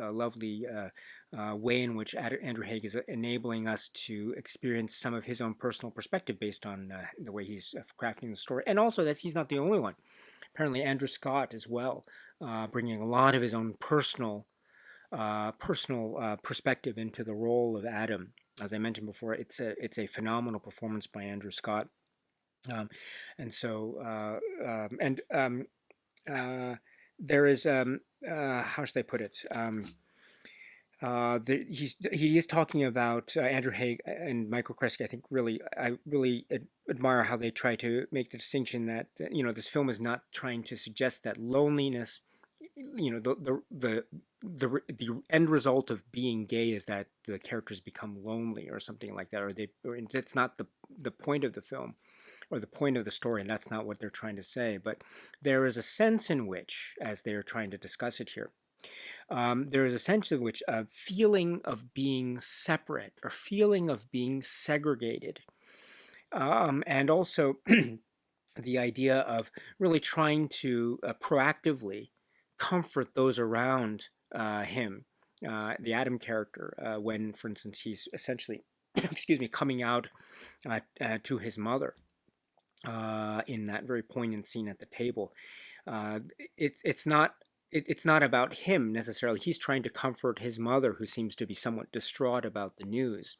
way in which Andrew Haigh is enabling us to experience some of his own personal perspective based on the way he's crafting the story, and also that he's not the only one. Apparently, Andrew Scott as well, bringing a lot of his own personal perspective into the role of Adam. As I mentioned before, it's a phenomenal performance by Andrew Scott, and so there is how should I put it? He is talking about Andrew Haigh and Michael Kresge. I really admire how they try to make the distinction that this film is not trying to suggest that loneliness, the end result of being gay is that the characters become lonely or something like that, or it's not the point of the film or the point of the story, and that's not what they're trying to say. But there is a sense in which, as they're trying to discuss it here, there is a sense in which a feeling of being separate or feeling of being segregated, and also the idea of really trying to proactively comfort those around him, the Adam character, when, for instance, he's essentially, excuse me, coming out to his mother in that very poignant scene at the table. It's not about him necessarily. He's trying to comfort his mother, who seems to be somewhat distraught about the news.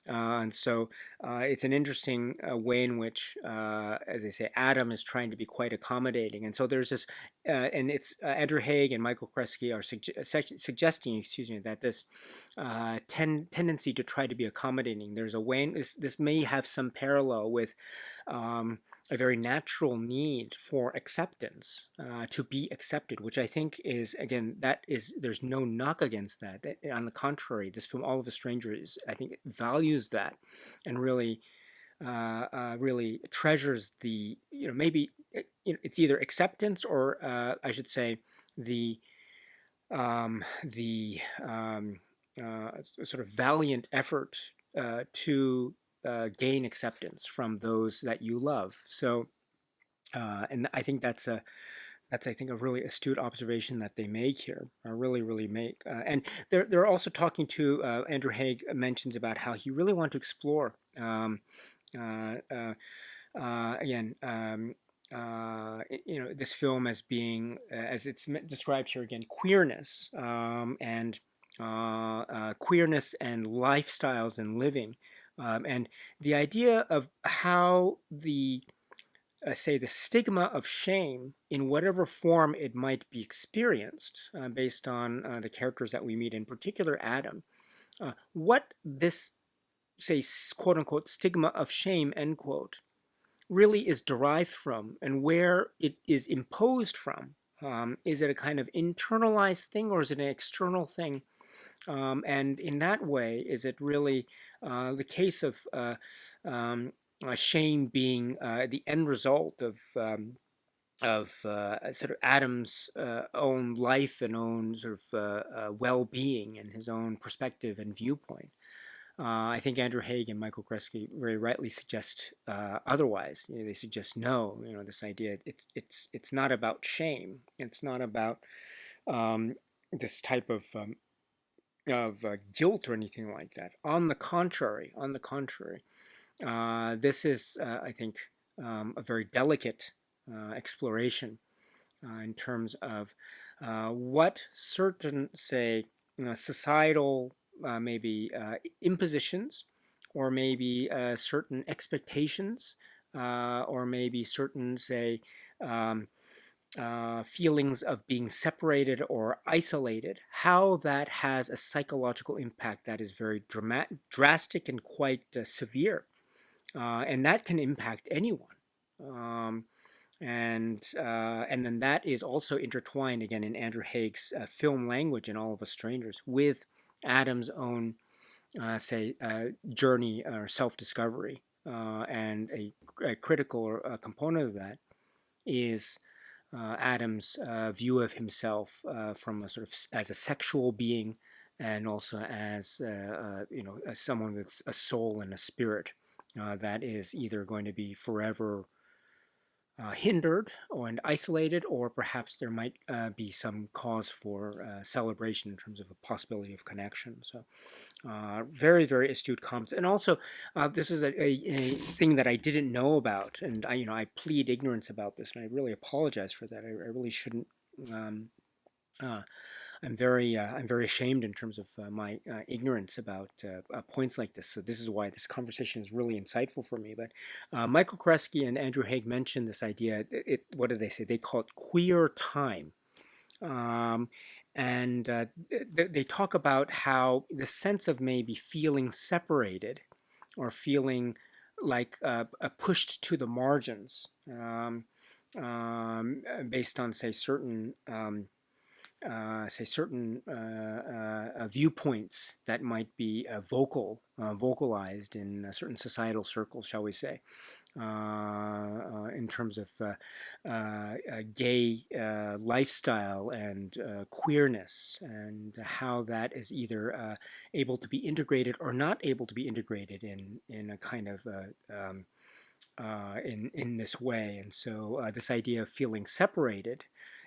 And so it's an interesting way in which, as I say, Adam is trying to be quite accommodating. And so there's this, and it's Andrew Haigh and Michael Kresge are suggesting, excuse me, that this tendency to try to be accommodating, there's a way, this may have some parallel with a very natural need for acceptance, to be accepted, which I think is, again, there's no knock against that. On the contrary, this film, All of the Strangers, I think it values that and really treasures the, maybe it's either acceptance or I should say the sort of valiant effort to gain acceptance from those that you love. So, and I think that's I think a really astute observation that they make here. Really make, and they're also talking to Andrew Haigh mentions about how he really wanted to explore again. This film as being, as it's described here again, queerness, and queerness and lifestyles and living, and the idea of how say the stigma of shame in whatever form it might be experienced, based on the characters that we meet, in particular Adam, what this, say, quote unquote stigma of shame, end quote, really is derived from and where it is imposed from. Is it a kind of internalized thing or is it an external thing? And in that way, is it really the case of shame being the end result of sort of Adam's own life and own sort of well-being and his own perspective and viewpoint? I think Andrew Haigh and Michael Kresge very rightly suggest otherwise. They suggest no. This idea, it's not about shame. It's not about this type of guilt or anything like that. On the contrary, this is, I think, a very delicate exploration in terms of what certain, say, societal maybe impositions, or maybe certain expectations, or maybe certain, say, um, feelings of being separated or isolated, how that has a psychological impact that is very drastic and quite severe, and that can impact anyone. Um, and then that is also intertwined again in Andrew Haigh's film language in All of Us Strangers with Adam's own, say, journey or self-discovery. And a critical component of that is Adam's view of himself from a sort of as a sexual being, and also as as someone with a soul and a spirit that is either going to be forever hindered and isolated, or perhaps there might be some cause for celebration in terms of a possibility of connection. So, very, very astute comments. And also, this is a thing that I didn't know about, and I plead ignorance about this, and I really apologize for that. I really shouldn't. Um, uh, I'm very ashamed in terms of my ignorance about points like this. So this is why this conversation is really insightful for me. But Michael Kresge and Andrew Haigh mentioned this idea. What do they say? They call it queer time. Um, and they talk about how the sense of maybe feeling separated, or feeling like pushed to the margins, based on, say, certain viewpoints that might be vocalized in certain societal circles, shall we say, in terms of gay lifestyle and queerness, and how that is either able to be integrated or not able to be integrated in a kind of in this way. And so this idea of feeling separated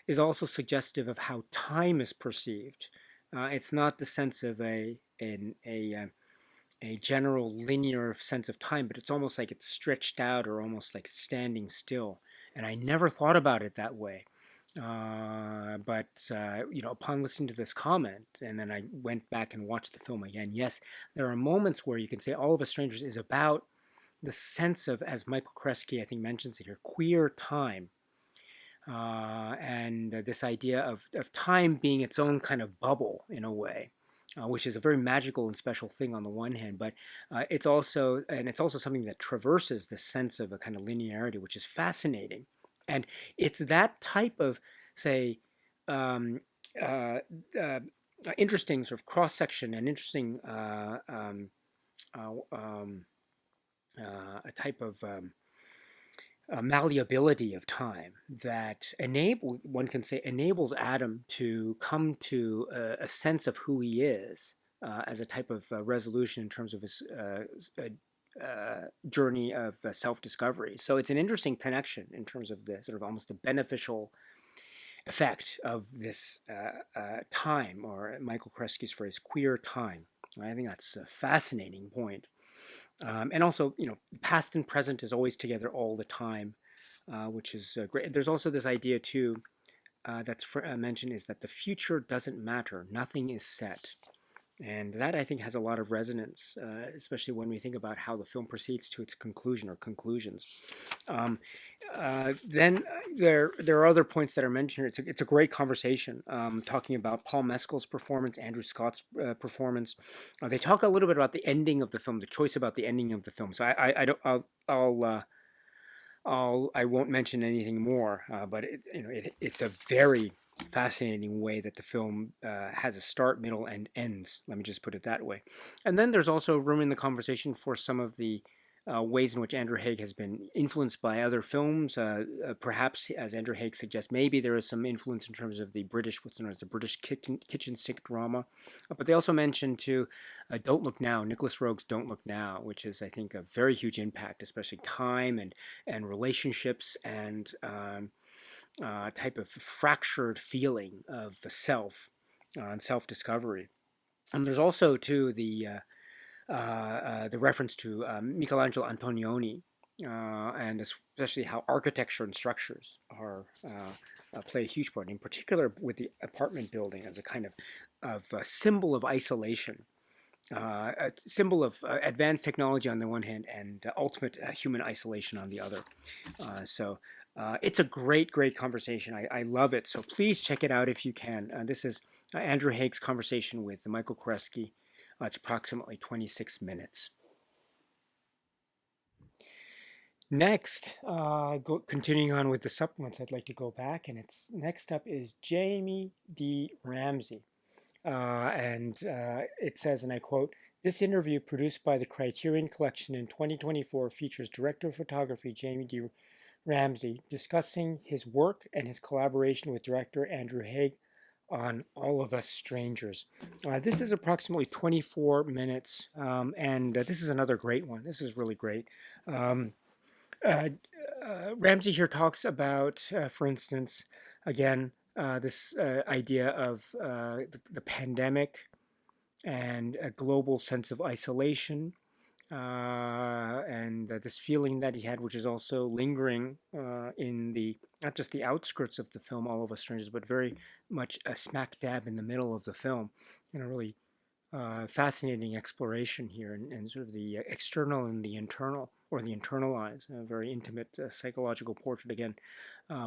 is also suggestive of how time is perceived. It's not the sense of a general linear sense of time, but it's almost like it's stretched out, or almost like standing still. And I never thought about it that way. But upon listening to this comment, and then I went back and watched the film again, yes, there are moments where you can say All of Us Strangers is about the sense of, as Michael Kresge, I think, mentions it here, queer time. And this idea of time being its own kind of bubble in a way, which is a very magical and special thing on the one hand, but it's also something that traverses the sense of a kind of linearity, which is fascinating. And it's that type of, say, um, uh, uh, interesting sort of cross section, and interesting uh, um, a type of malleability of time that one can say, enables Adam to come to a sense of who he is, as a type of resolution in terms of his journey of self-discovery. So it's an interesting connection in terms of the sort of almost the beneficial effect of this time, or Michael Kresge's phrase, queer time. I think that's a fascinating point. And also, past and present is always together all the time, which is great. There's also this idea too, that's mentioned, is that the future doesn't matter. Nothing is set. And that, I think, has a lot of resonance, especially when we think about how the film proceeds to its conclusion, or conclusions. Then there are other points that are mentioned. It's a great conversation, talking about Paul Mescal's performance, Andrew Scott's performance. They talk a little bit about the ending of the film, the choice about the ending of the film. So I don't I won't mention anything more. But it's a very fascinating way that the film has a start, middle, and ends. Let me just put it that way. And then there's also room in the conversation for some of the ways in which Andrew Haigh has been influenced by other films. Perhaps, as Andrew Haigh suggests, maybe there is some influence in terms of the British, what's known as the British kitchen sink drama. But they also mentioned too, Don't Look Now, Nicholas Roeg's Don't Look Now, which is, I think, a very huge impact, especially time and relationships, and type of fractured feeling of the self and self-discovery. And there's also too the reference to Michelangelo Antonioni, and especially how architecture and structures are play a huge part, in particular with the apartment building as a kind of a symbol of isolation, a symbol of advanced technology on the one hand and ultimate human isolation on the other. It's a great conversation. I love it. So please check it out if you can. This is Andrew Haigh's conversation with Michael Koreski. It's approximately 26 minutes. Next, continuing on with the supplements, I'd like to go back, and it's next up is Jamie D. Ramsey. It says, and I quote, "This interview, produced by the Criterion Collection in 2024, features director of photography Jamie D. Ramsey discussing his work and his collaboration with director Andrew Haigh on All of Us Strangers." This is approximately 24 minutes, and this is another great one. This is really great. Ramsey here talks about, for instance, again, this idea of the pandemic and a global sense of isolation, and this feeling that he had, which is also lingering in the not just the outskirts of the film All of Us Strangers, but very much a smack dab in the middle of the film, in a really fascinating exploration here, and sort of the external and the internal, or the internalized, a very intimate psychological portrait again,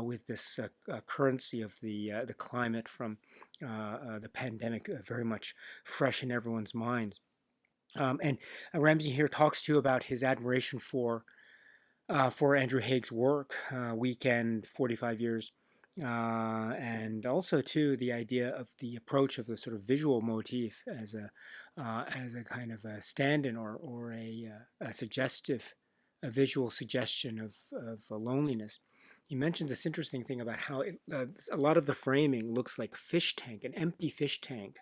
with this currency of the climate from the pandemic very much fresh in everyone's minds. And Ramsey here talks to you about his admiration for Andrew Haigh's work, Weekend, 45 Years, and also too the idea of the approach of the sort of visual motif as a kind of a stand-in, or a suggestive, a visual suggestion of loneliness. He mentions this interesting thing about how a lot of the framing looks like fish tank, an empty fish tank,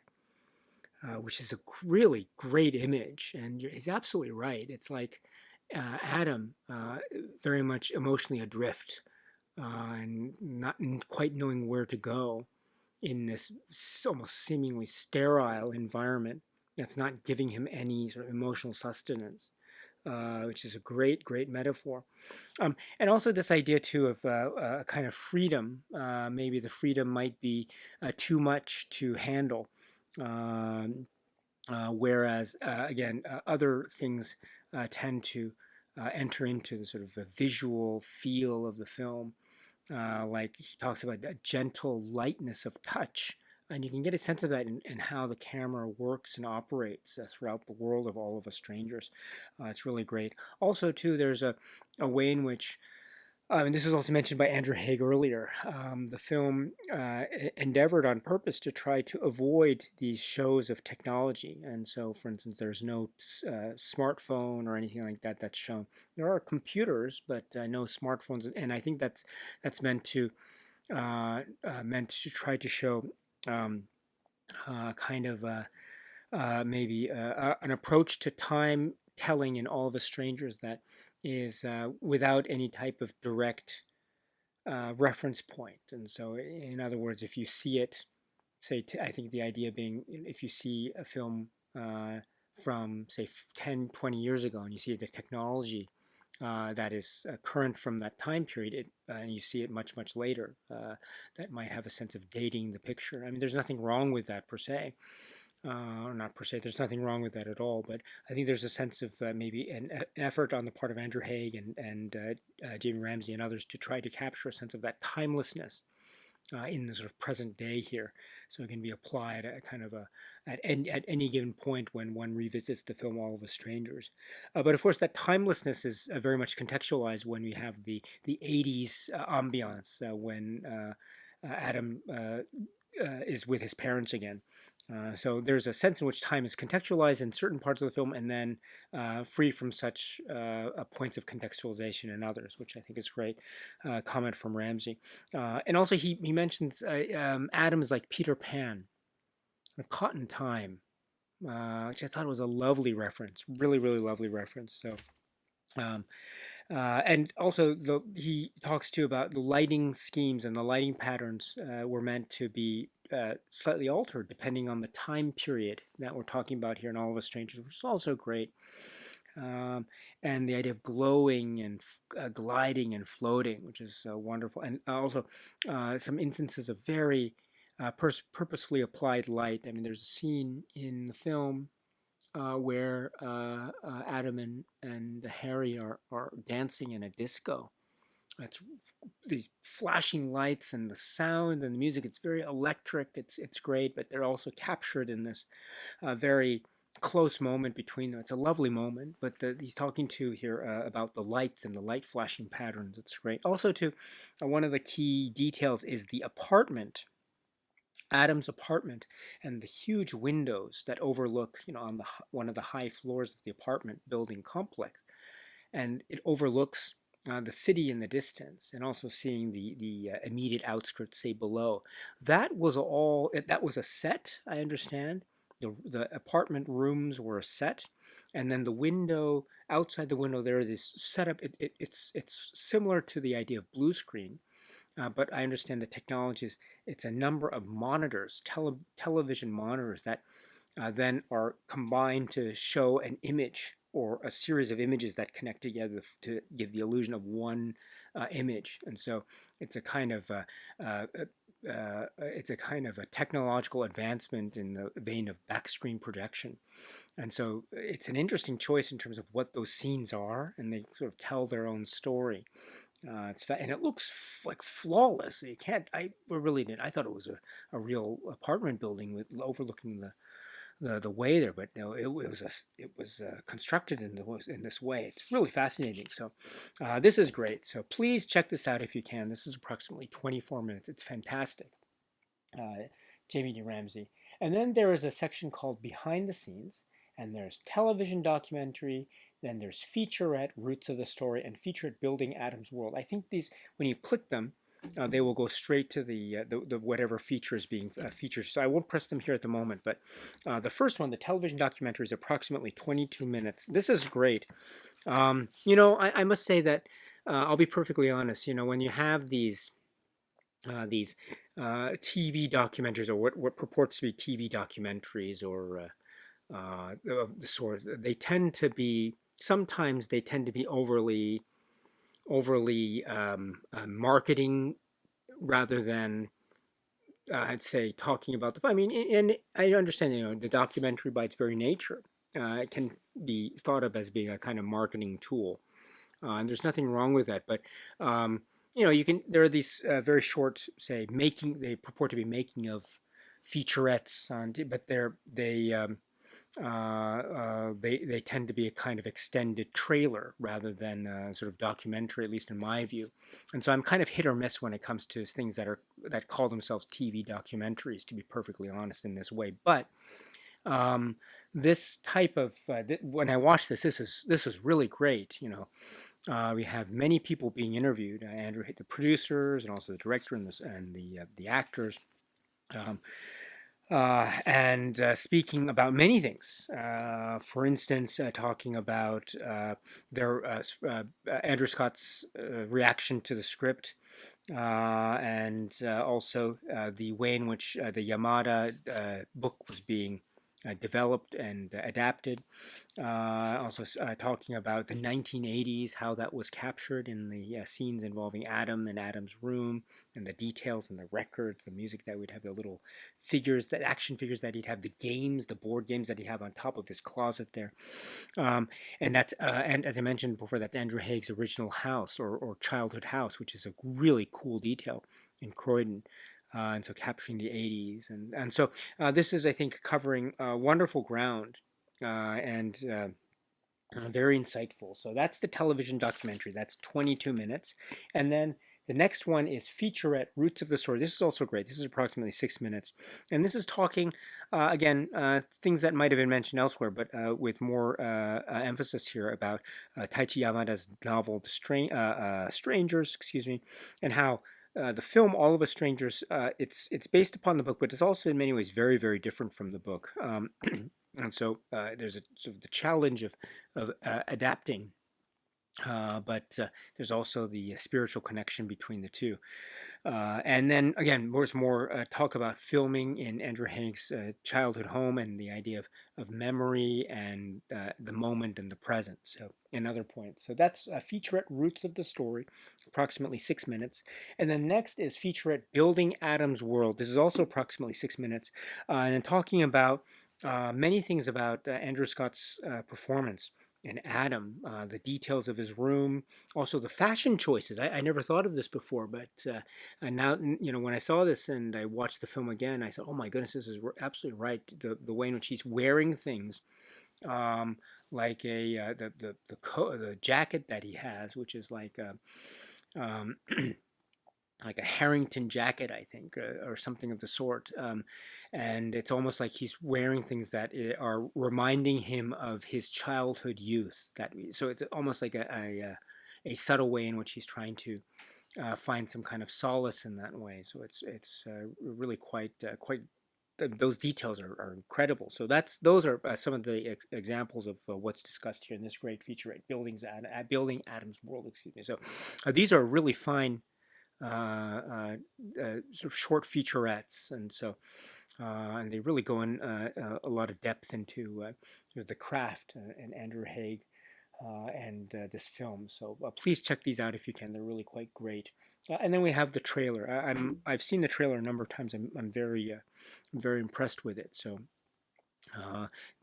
which is a really great image, and he's absolutely right. It's like Adam, very much emotionally adrift, and not quite knowing where to go in this almost seemingly sterile environment that's not giving him any sort of emotional sustenance, which is a great metaphor. And also this idea too of a kind of freedom. Maybe the freedom might be too much to handle. Whereas, again, other things tend to enter into the sort of a visual feel of the film. Like he talks about a gentle lightness of touch, and you can get a sense of that in how the camera works and operates throughout the world of All of Us Strangers. It's really great. Also, too, there's a way in which, and this was also mentioned by Andrew Haigh earlier, the film endeavored on purpose to try to avoid these shows of technology. And so, for instance, there's no smartphone or anything like that that's shown. There are computers, but no smartphones. And I think that's meant to try to show kind of maybe an approach to time telling in All of Us Strangers that is without any type of direct reference point. And so, in other words, if you see it, say, I think the idea being, if you see a film from, say, 10, 20 years ago, and you see the technology that is current from that time period, and you see it much later, that might have a sense of dating the picture. I mean, there's nothing wrong with that per se. Or not per se, there's nothing wrong with that at all, but I think there's a sense of maybe an effort on the part of Andrew Haigh and Jamie Ramsey and others to try to capture a sense of that timelessness in the sort of present day here, so it can be applied at kind of at any given point when one revisits the film All of Us Strangers. But of course, that timelessness is very much contextualized when we have the 80s ambiance, when Adam is with his parents again. So there's a sense in which time is contextualized in certain parts of the film, and then free from such points of contextualization in others, which I think is great. Comment from Ramsey. And also he mentions Adam is like Peter Pan, caught in time, which I thought was a lovely reference, really lovely reference. So. And also, he talks too about the lighting schemes, and the lighting patterns were meant to be slightly altered depending on the time period that we're talking about here in All of Us Strangers, which is also great. and the idea of glowing and gliding and floating, which is wonderful. And also some instances of very purposefully applied light. I mean, there's a scene in the film where Adam and Harry are dancing in a disco. It's these flashing lights and the sound and the music. It's very electric. It's great, but they're also captured in this very close moment between them. It's a lovely moment, but he's talking to here about the lights and the light flashing patterns. It's great. Also, too, one of the key details is the apartment. Adam's apartment and the huge windows that overlook, on the one of the high floors of the apartment building complex, and it overlooks the city in the distance, and also seeing the immediate outskirts, say below. That was a set, I understand. The apartment rooms were a set, and then the window outside the window there is setup. It's similar to the idea of blue screen, but I understand the technology is it's a number of monitors, television monitors that then are combined to show an image or a series of images that connect together to give the illusion of one image. And so it's a kind of a technological advancement in the vein of backscreen projection. And so it's an interesting choice in terms of what those scenes are, and they sort of tell their own story. And it looks like flawless. You can't. I really did. I thought it was a real apartment building with overlooking the way there, but no, it was constructed in this way. It's really fascinating. So this is great. So please check this out if you can. This is approximately 24 minutes. It's fantastic. Jamie D. Ramsey. And then there is a section called Behind the Scenes, and there's television documentary, then there's featurette, Roots of the Story, and featurette, Building Adam's World. I think these, when you click them, they will go straight to the whatever feature is being featured. So I won't press them here at the moment, but the first one, the television documentary, is approximately 22 minutes. This is great. I must say that I'll be perfectly honest. When you have these TV documentaries, or what purports to be TV documentaries, or of the sort, sometimes they tend to be overly marketing rather than I'd say talking about the. I mean, and I understand, the documentary by its very nature it can be thought of as being a kind of marketing tool, and there's nothing wrong with that. But there are these very short, say, they purport to be making of featurettes but they tend to be a kind of extended trailer rather than sort of documentary, at least in my view. And so I'm kind of hit or miss when it comes to things that call themselves TV documentaries, to be perfectly honest, in this way. But this type of when I watch this is really great. We have many people being interviewed: Andrew Haigh, the producers, and also the director and the actors. And speaking about many things. For instance, talking about Andrew Scott's reaction to the script, and also the way in which the Yamada book was being developed and adapted. Also talking about the 1980s, how that was captured in the scenes involving Adam and Adam's room, and the details and the records, the music that we'd have, the little figures, the action figures that he'd have, the games, the board games that he'd have on top of his closet there. And as I mentioned before, that's Andrew Haigh's original house or childhood house, which is a really cool detail in Croydon. And so capturing the 80s. And so this is, I think, covering wonderful ground and very insightful. So that's the television documentary. That's 22 minutes. And then the next one is featurette, Roots of the Story. This is also great. This is approximately 6 minutes. And this is talking, again, things that might have been mentioned elsewhere, but with more emphasis here about Taichi Yamada's novel, Strangers, and how the film All of Us Strangers, it's based upon the book, but it's also in many ways very, very different from the book. And so there's a sort of the challenge of adapting but there's also the spiritual connection between the two. And then again, there's more talk about filming in Andrew Haigh's childhood home and the idea of memory and the moment and the present. So, and other points. So that's featurette Roots of the Story, approximately 6 minutes. And then next is featurette Building Adam's World. This is also approximately 6 minutes. And then talking about many things about Andrew Scott's performance and Adam, the details of his room, also the fashion choices. I never thought of this before, but and now, when I saw this and I watched the film again, I thought, oh my goodness, this is absolutely right. The way in which he's wearing things, like the jacket that he has, which is like um, like a Harrington jacket, I think, or something of the sort. And it's almost like he's wearing things that are reminding him of his childhood youth. So it's almost like a subtle way in which he's trying to find some kind of solace in that way. So it's really quite. Those details are incredible. So those are some of the examples of what's discussed here in this great featurette, Building Adam's World. Excuse me. So these are really fine sort of short featurettes, and they really go in a lot of depth into the craft and Andrew Haigh and this film. So please check these out if you can. They're really quite great. And then we have the trailer. I've seen the trailer a number of times. I'm very impressed with it. So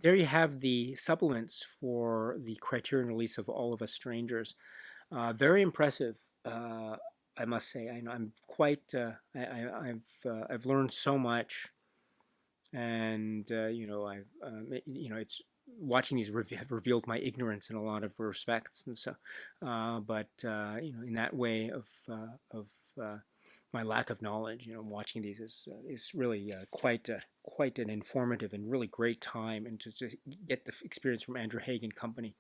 there you have the supplements for the Criterion release of All of Us Strangers. Very impressive. I must say, I'm quite. I've learned so much, and it's watching these have revealed my ignorance in a lot of respects, and so, but in that way of my lack of knowledge, watching these is really quite an informative and really great time, and to get the experience from Andrew Haigh and company,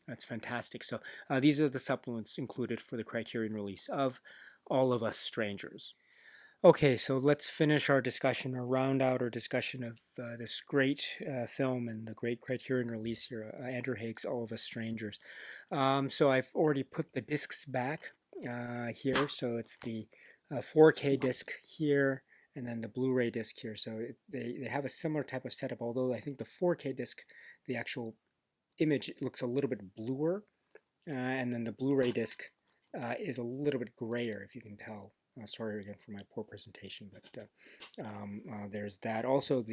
that's fantastic. So these are the supplements included for the Criterion release of All of Us Strangers. Okay, so let's finish our discussion or round out our discussion of this great film and the great Criterion release here, Andrew Haigh's All of Us Strangers. So I've already put the discs back here. So it's the 4K disc here and then the Blu-ray disc here. So they have a similar type of setup, although I think the 4K disc, the actual image looks a little bit bluer, and then the Blu-ray disc is a little bit grayer, if you can tell. Sorry again for my poor presentation, but there's that. Also,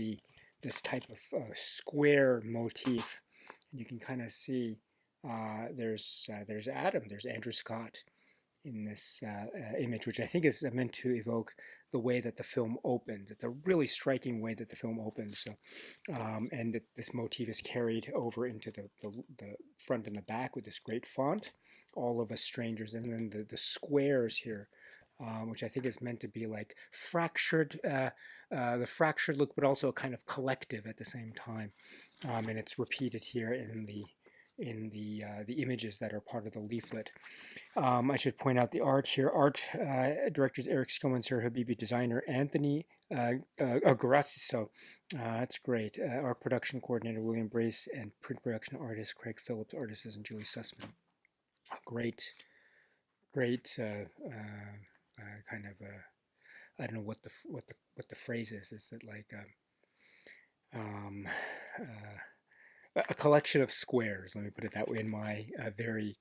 this type of square motif, and you can kind of see there's Adam, there's Andrew Scott in this image, which I think is meant to evoke the way that the film opens. It's a really striking way that the film opens. So, and this motif is carried over into the front and the back with this great font, All of Us Strangers, and then the squares here, which I think is meant to be like fractured, the fractured look, but also kind of collective at the same time. And it's repeated here in the images that are part of the leaflet. I should point out the art here. Art directors Eric Skillman, Sarah Habibi, designer Anthony Garazzi. So that's great. Art production coordinator William Brace, and print production artist Craig Phillips, artist and Julie Sussman. Great kind of I don't know what the phrase is. Is it like a collection of squares? Let me put it that way in my very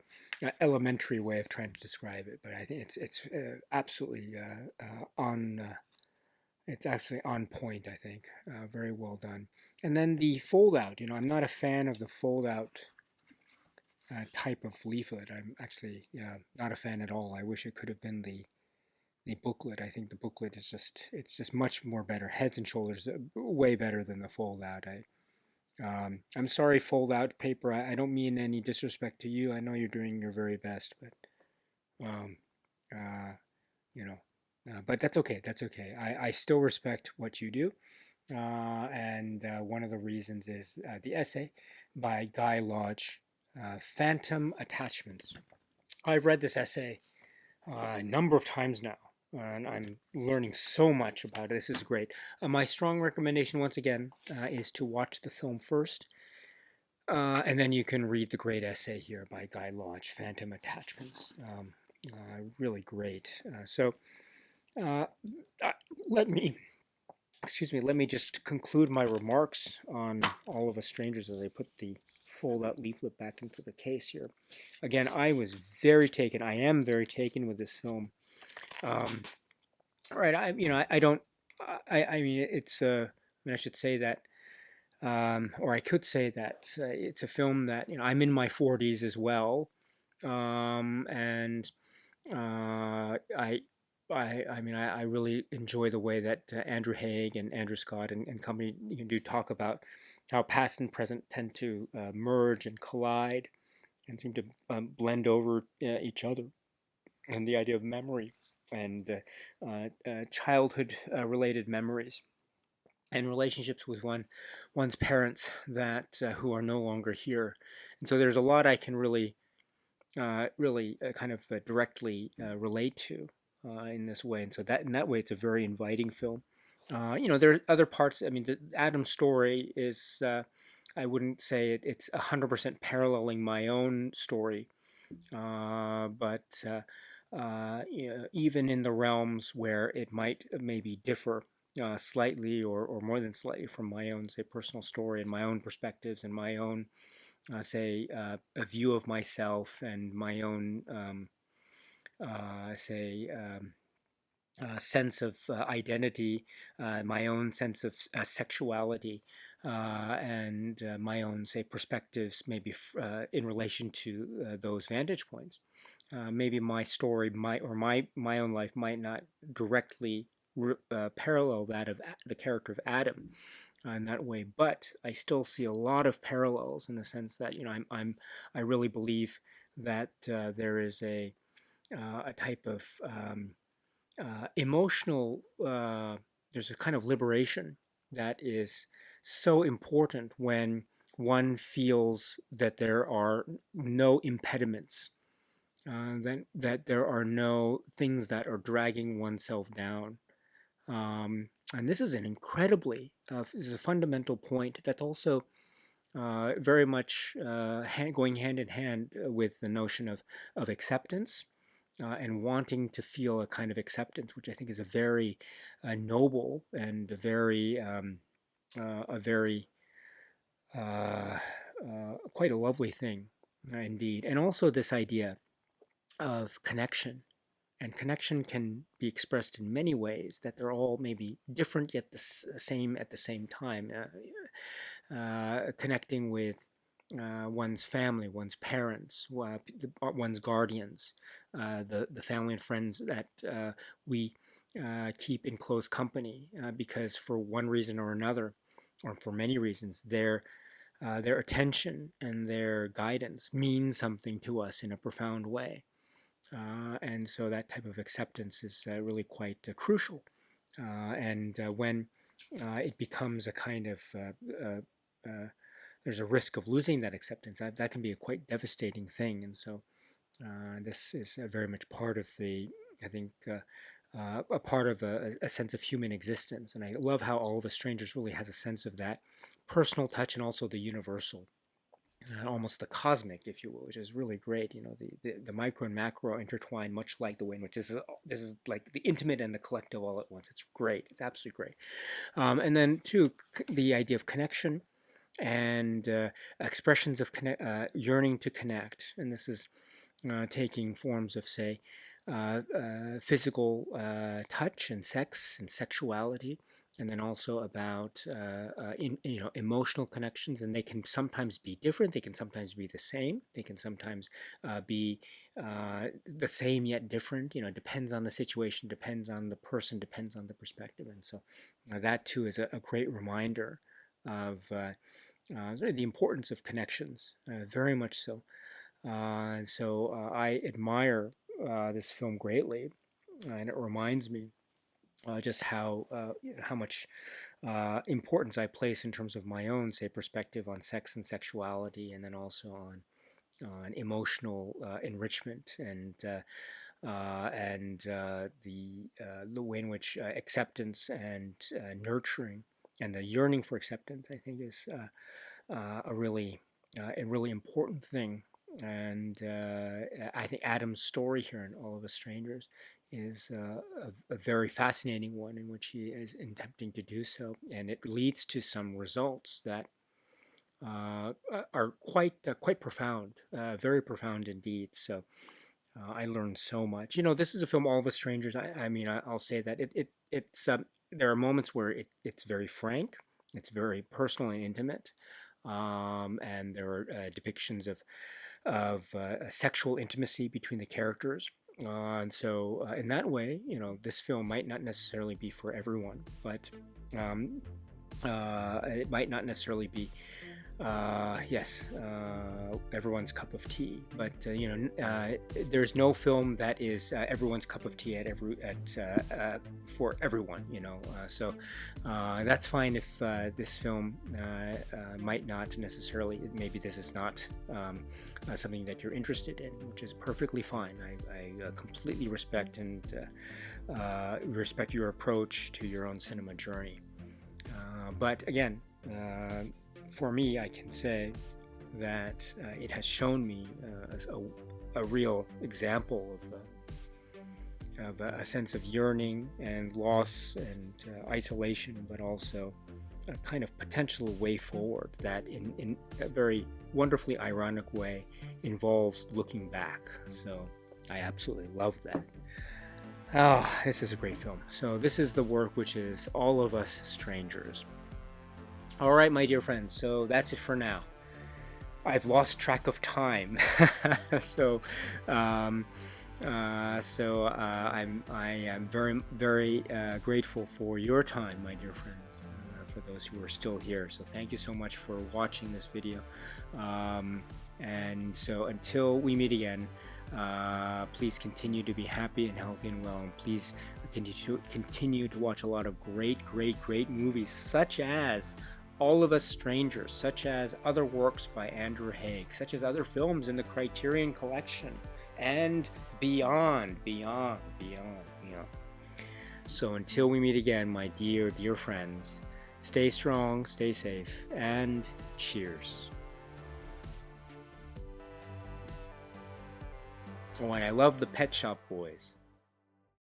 elementary way of trying to describe it. But I think it's absolutely on. It's absolutely on point. I think very well done. And then the fold out. I'm not a fan of the fold out type of leaflet. I'm actually not a fan at all. I wish it could have been the booklet. I think the booklet is just much more better, heads and shoulders way better than the fold out. I'm sorry, fold out paper. I don't mean any disrespect to you. I know you're doing your very best, but but that's okay. That's okay. I still respect what you do, and one of the reasons is the essay by Guy Lodge, Phantom Attachments. I've read this essay a number of times now, and I'm learning so much about it. This is great. My strong recommendation, once again, is to watch the film first. And then you can read the great essay here by Guy Lodge, Phantom Attachments. Really great. Uh, uh, let me, let me just conclude my remarks on All of Us Strangers as I put the fold-out leaflet back into the case here. Again, I was very taken. I am very taken with this film. Um, right, I don't. I mean, it's. I should say that, or I could say that it's a film that I'm in my 40s as well, and I. I really enjoy the way that Andrew Haigh and Andrew Scott and company do talk about how past and present tend to merge and collide and seem to blend over each other, and the idea of memory and childhood related memories and relationships with one's parents that who are no longer here. And so there's a lot I can really kind of directly relate to in this way. And so that in that way, it's a very inviting film. There are other parts. I mean, the Adam's story is. I wouldn't say it's 100% paralleling my own story, but even in the realms where it might maybe differ slightly or more than slightly from my own, say, personal story and my own perspectives and my own, say, a view of myself and my own, say, sense of identity, my own sense of sexuality, and my own, say, perspectives, maybe in relation to those vantage points. Maybe my story might, or my own life might not directly parallel that of the character of Adam in that way, but I still see a lot of parallels in the sense that I really believe that there is a type of emotional, there's a kind of liberation that is so important when one feels that there are no impediments, that there are no things that are dragging oneself down. And this is an incredibly, this is a fundamental point that's also very much going hand in hand with the notion of acceptance and wanting to feel a kind of acceptance, which I think is a very noble and a very quite a lovely thing indeed. And also this idea of connection. And connection can be expressed in many ways, that they're all maybe different yet the same at the same time. Connecting with one's family, one's parents, one's guardians, the family and friends that we keep in close company because for one reason or another, or for many reasons, their attention and their guidance mean something to us in a profound way. And so that type of acceptance is really quite crucial. And when it becomes a kind of there's a risk of losing that acceptance. That can be a quite devastating thing. And so this is very much part of I think, a part of a sense of human existence. And I love how All of Us Strangers really has a sense of that personal touch and also the universal. Almost the cosmic, if you will, which is really great. The micro and macro intertwine, much like the way in which this is like the intimate and the collective all at once. It's great. It's absolutely great. And then too, the idea of connection and expressions of yearning to connect. And this is taking forms of, say, physical touch and sex and sexuality, and then also about emotional connections. And they can sometimes be different. They can sometimes be the same. They can sometimes be the same yet different. Depends on the situation, depends on the person, depends on the perspective. And so that too is a great reminder of the importance of connections, very much so. So I admire this film greatly, and it reminds me just how much importance I place in terms of my own, say, perspective on sex and sexuality, and then also on emotional enrichment and the way in which acceptance and nurturing and the yearning for acceptance, I think, is a really a really important thing. And I think Adam's story here in All of Us Strangers is a very fascinating one in which he is attempting to do so, and it leads to some results that are quite profound, very profound indeed. So I learned so much. This is a film, All of Us Strangers. I mean, I'll say that it's there are moments where it's very frank, it's very personal and intimate, and there are depictions of sexual intimacy between the characters. And so, in that way, this film might not necessarily be for everyone, but um, it might not necessarily be yes, everyone's cup of tea. But there's no film that is everyone's cup of tea for everyone. So that's fine if this film might not necessarily. Maybe this is not something that you're interested in, which is perfectly fine. I completely respect and respect your approach to your own cinema journey. But again. For me, I can say that it has shown me a real example of a sense of yearning and loss and isolation, but also a kind of potential way forward that in a very wonderfully ironic way involves looking back. So I absolutely love that. Oh, this is a great film. So this is the work which is All of Us Strangers. All right, my dear friends, so that's it for now. I've lost track of time, so I am very, very grateful for your time, my dear friends, for those who are still here. So thank you so much for watching this video. And so until we meet again, please continue to be happy and healthy and well, and please continue to watch a lot of great movies, such as All of Us Strangers, such as other works by Andrew Haigh, such as other films in the Criterion Collection, and beyond. So until we meet again, my dear friends, stay strong, stay safe, and cheers. Oh, and I love the Pet Shop Boys.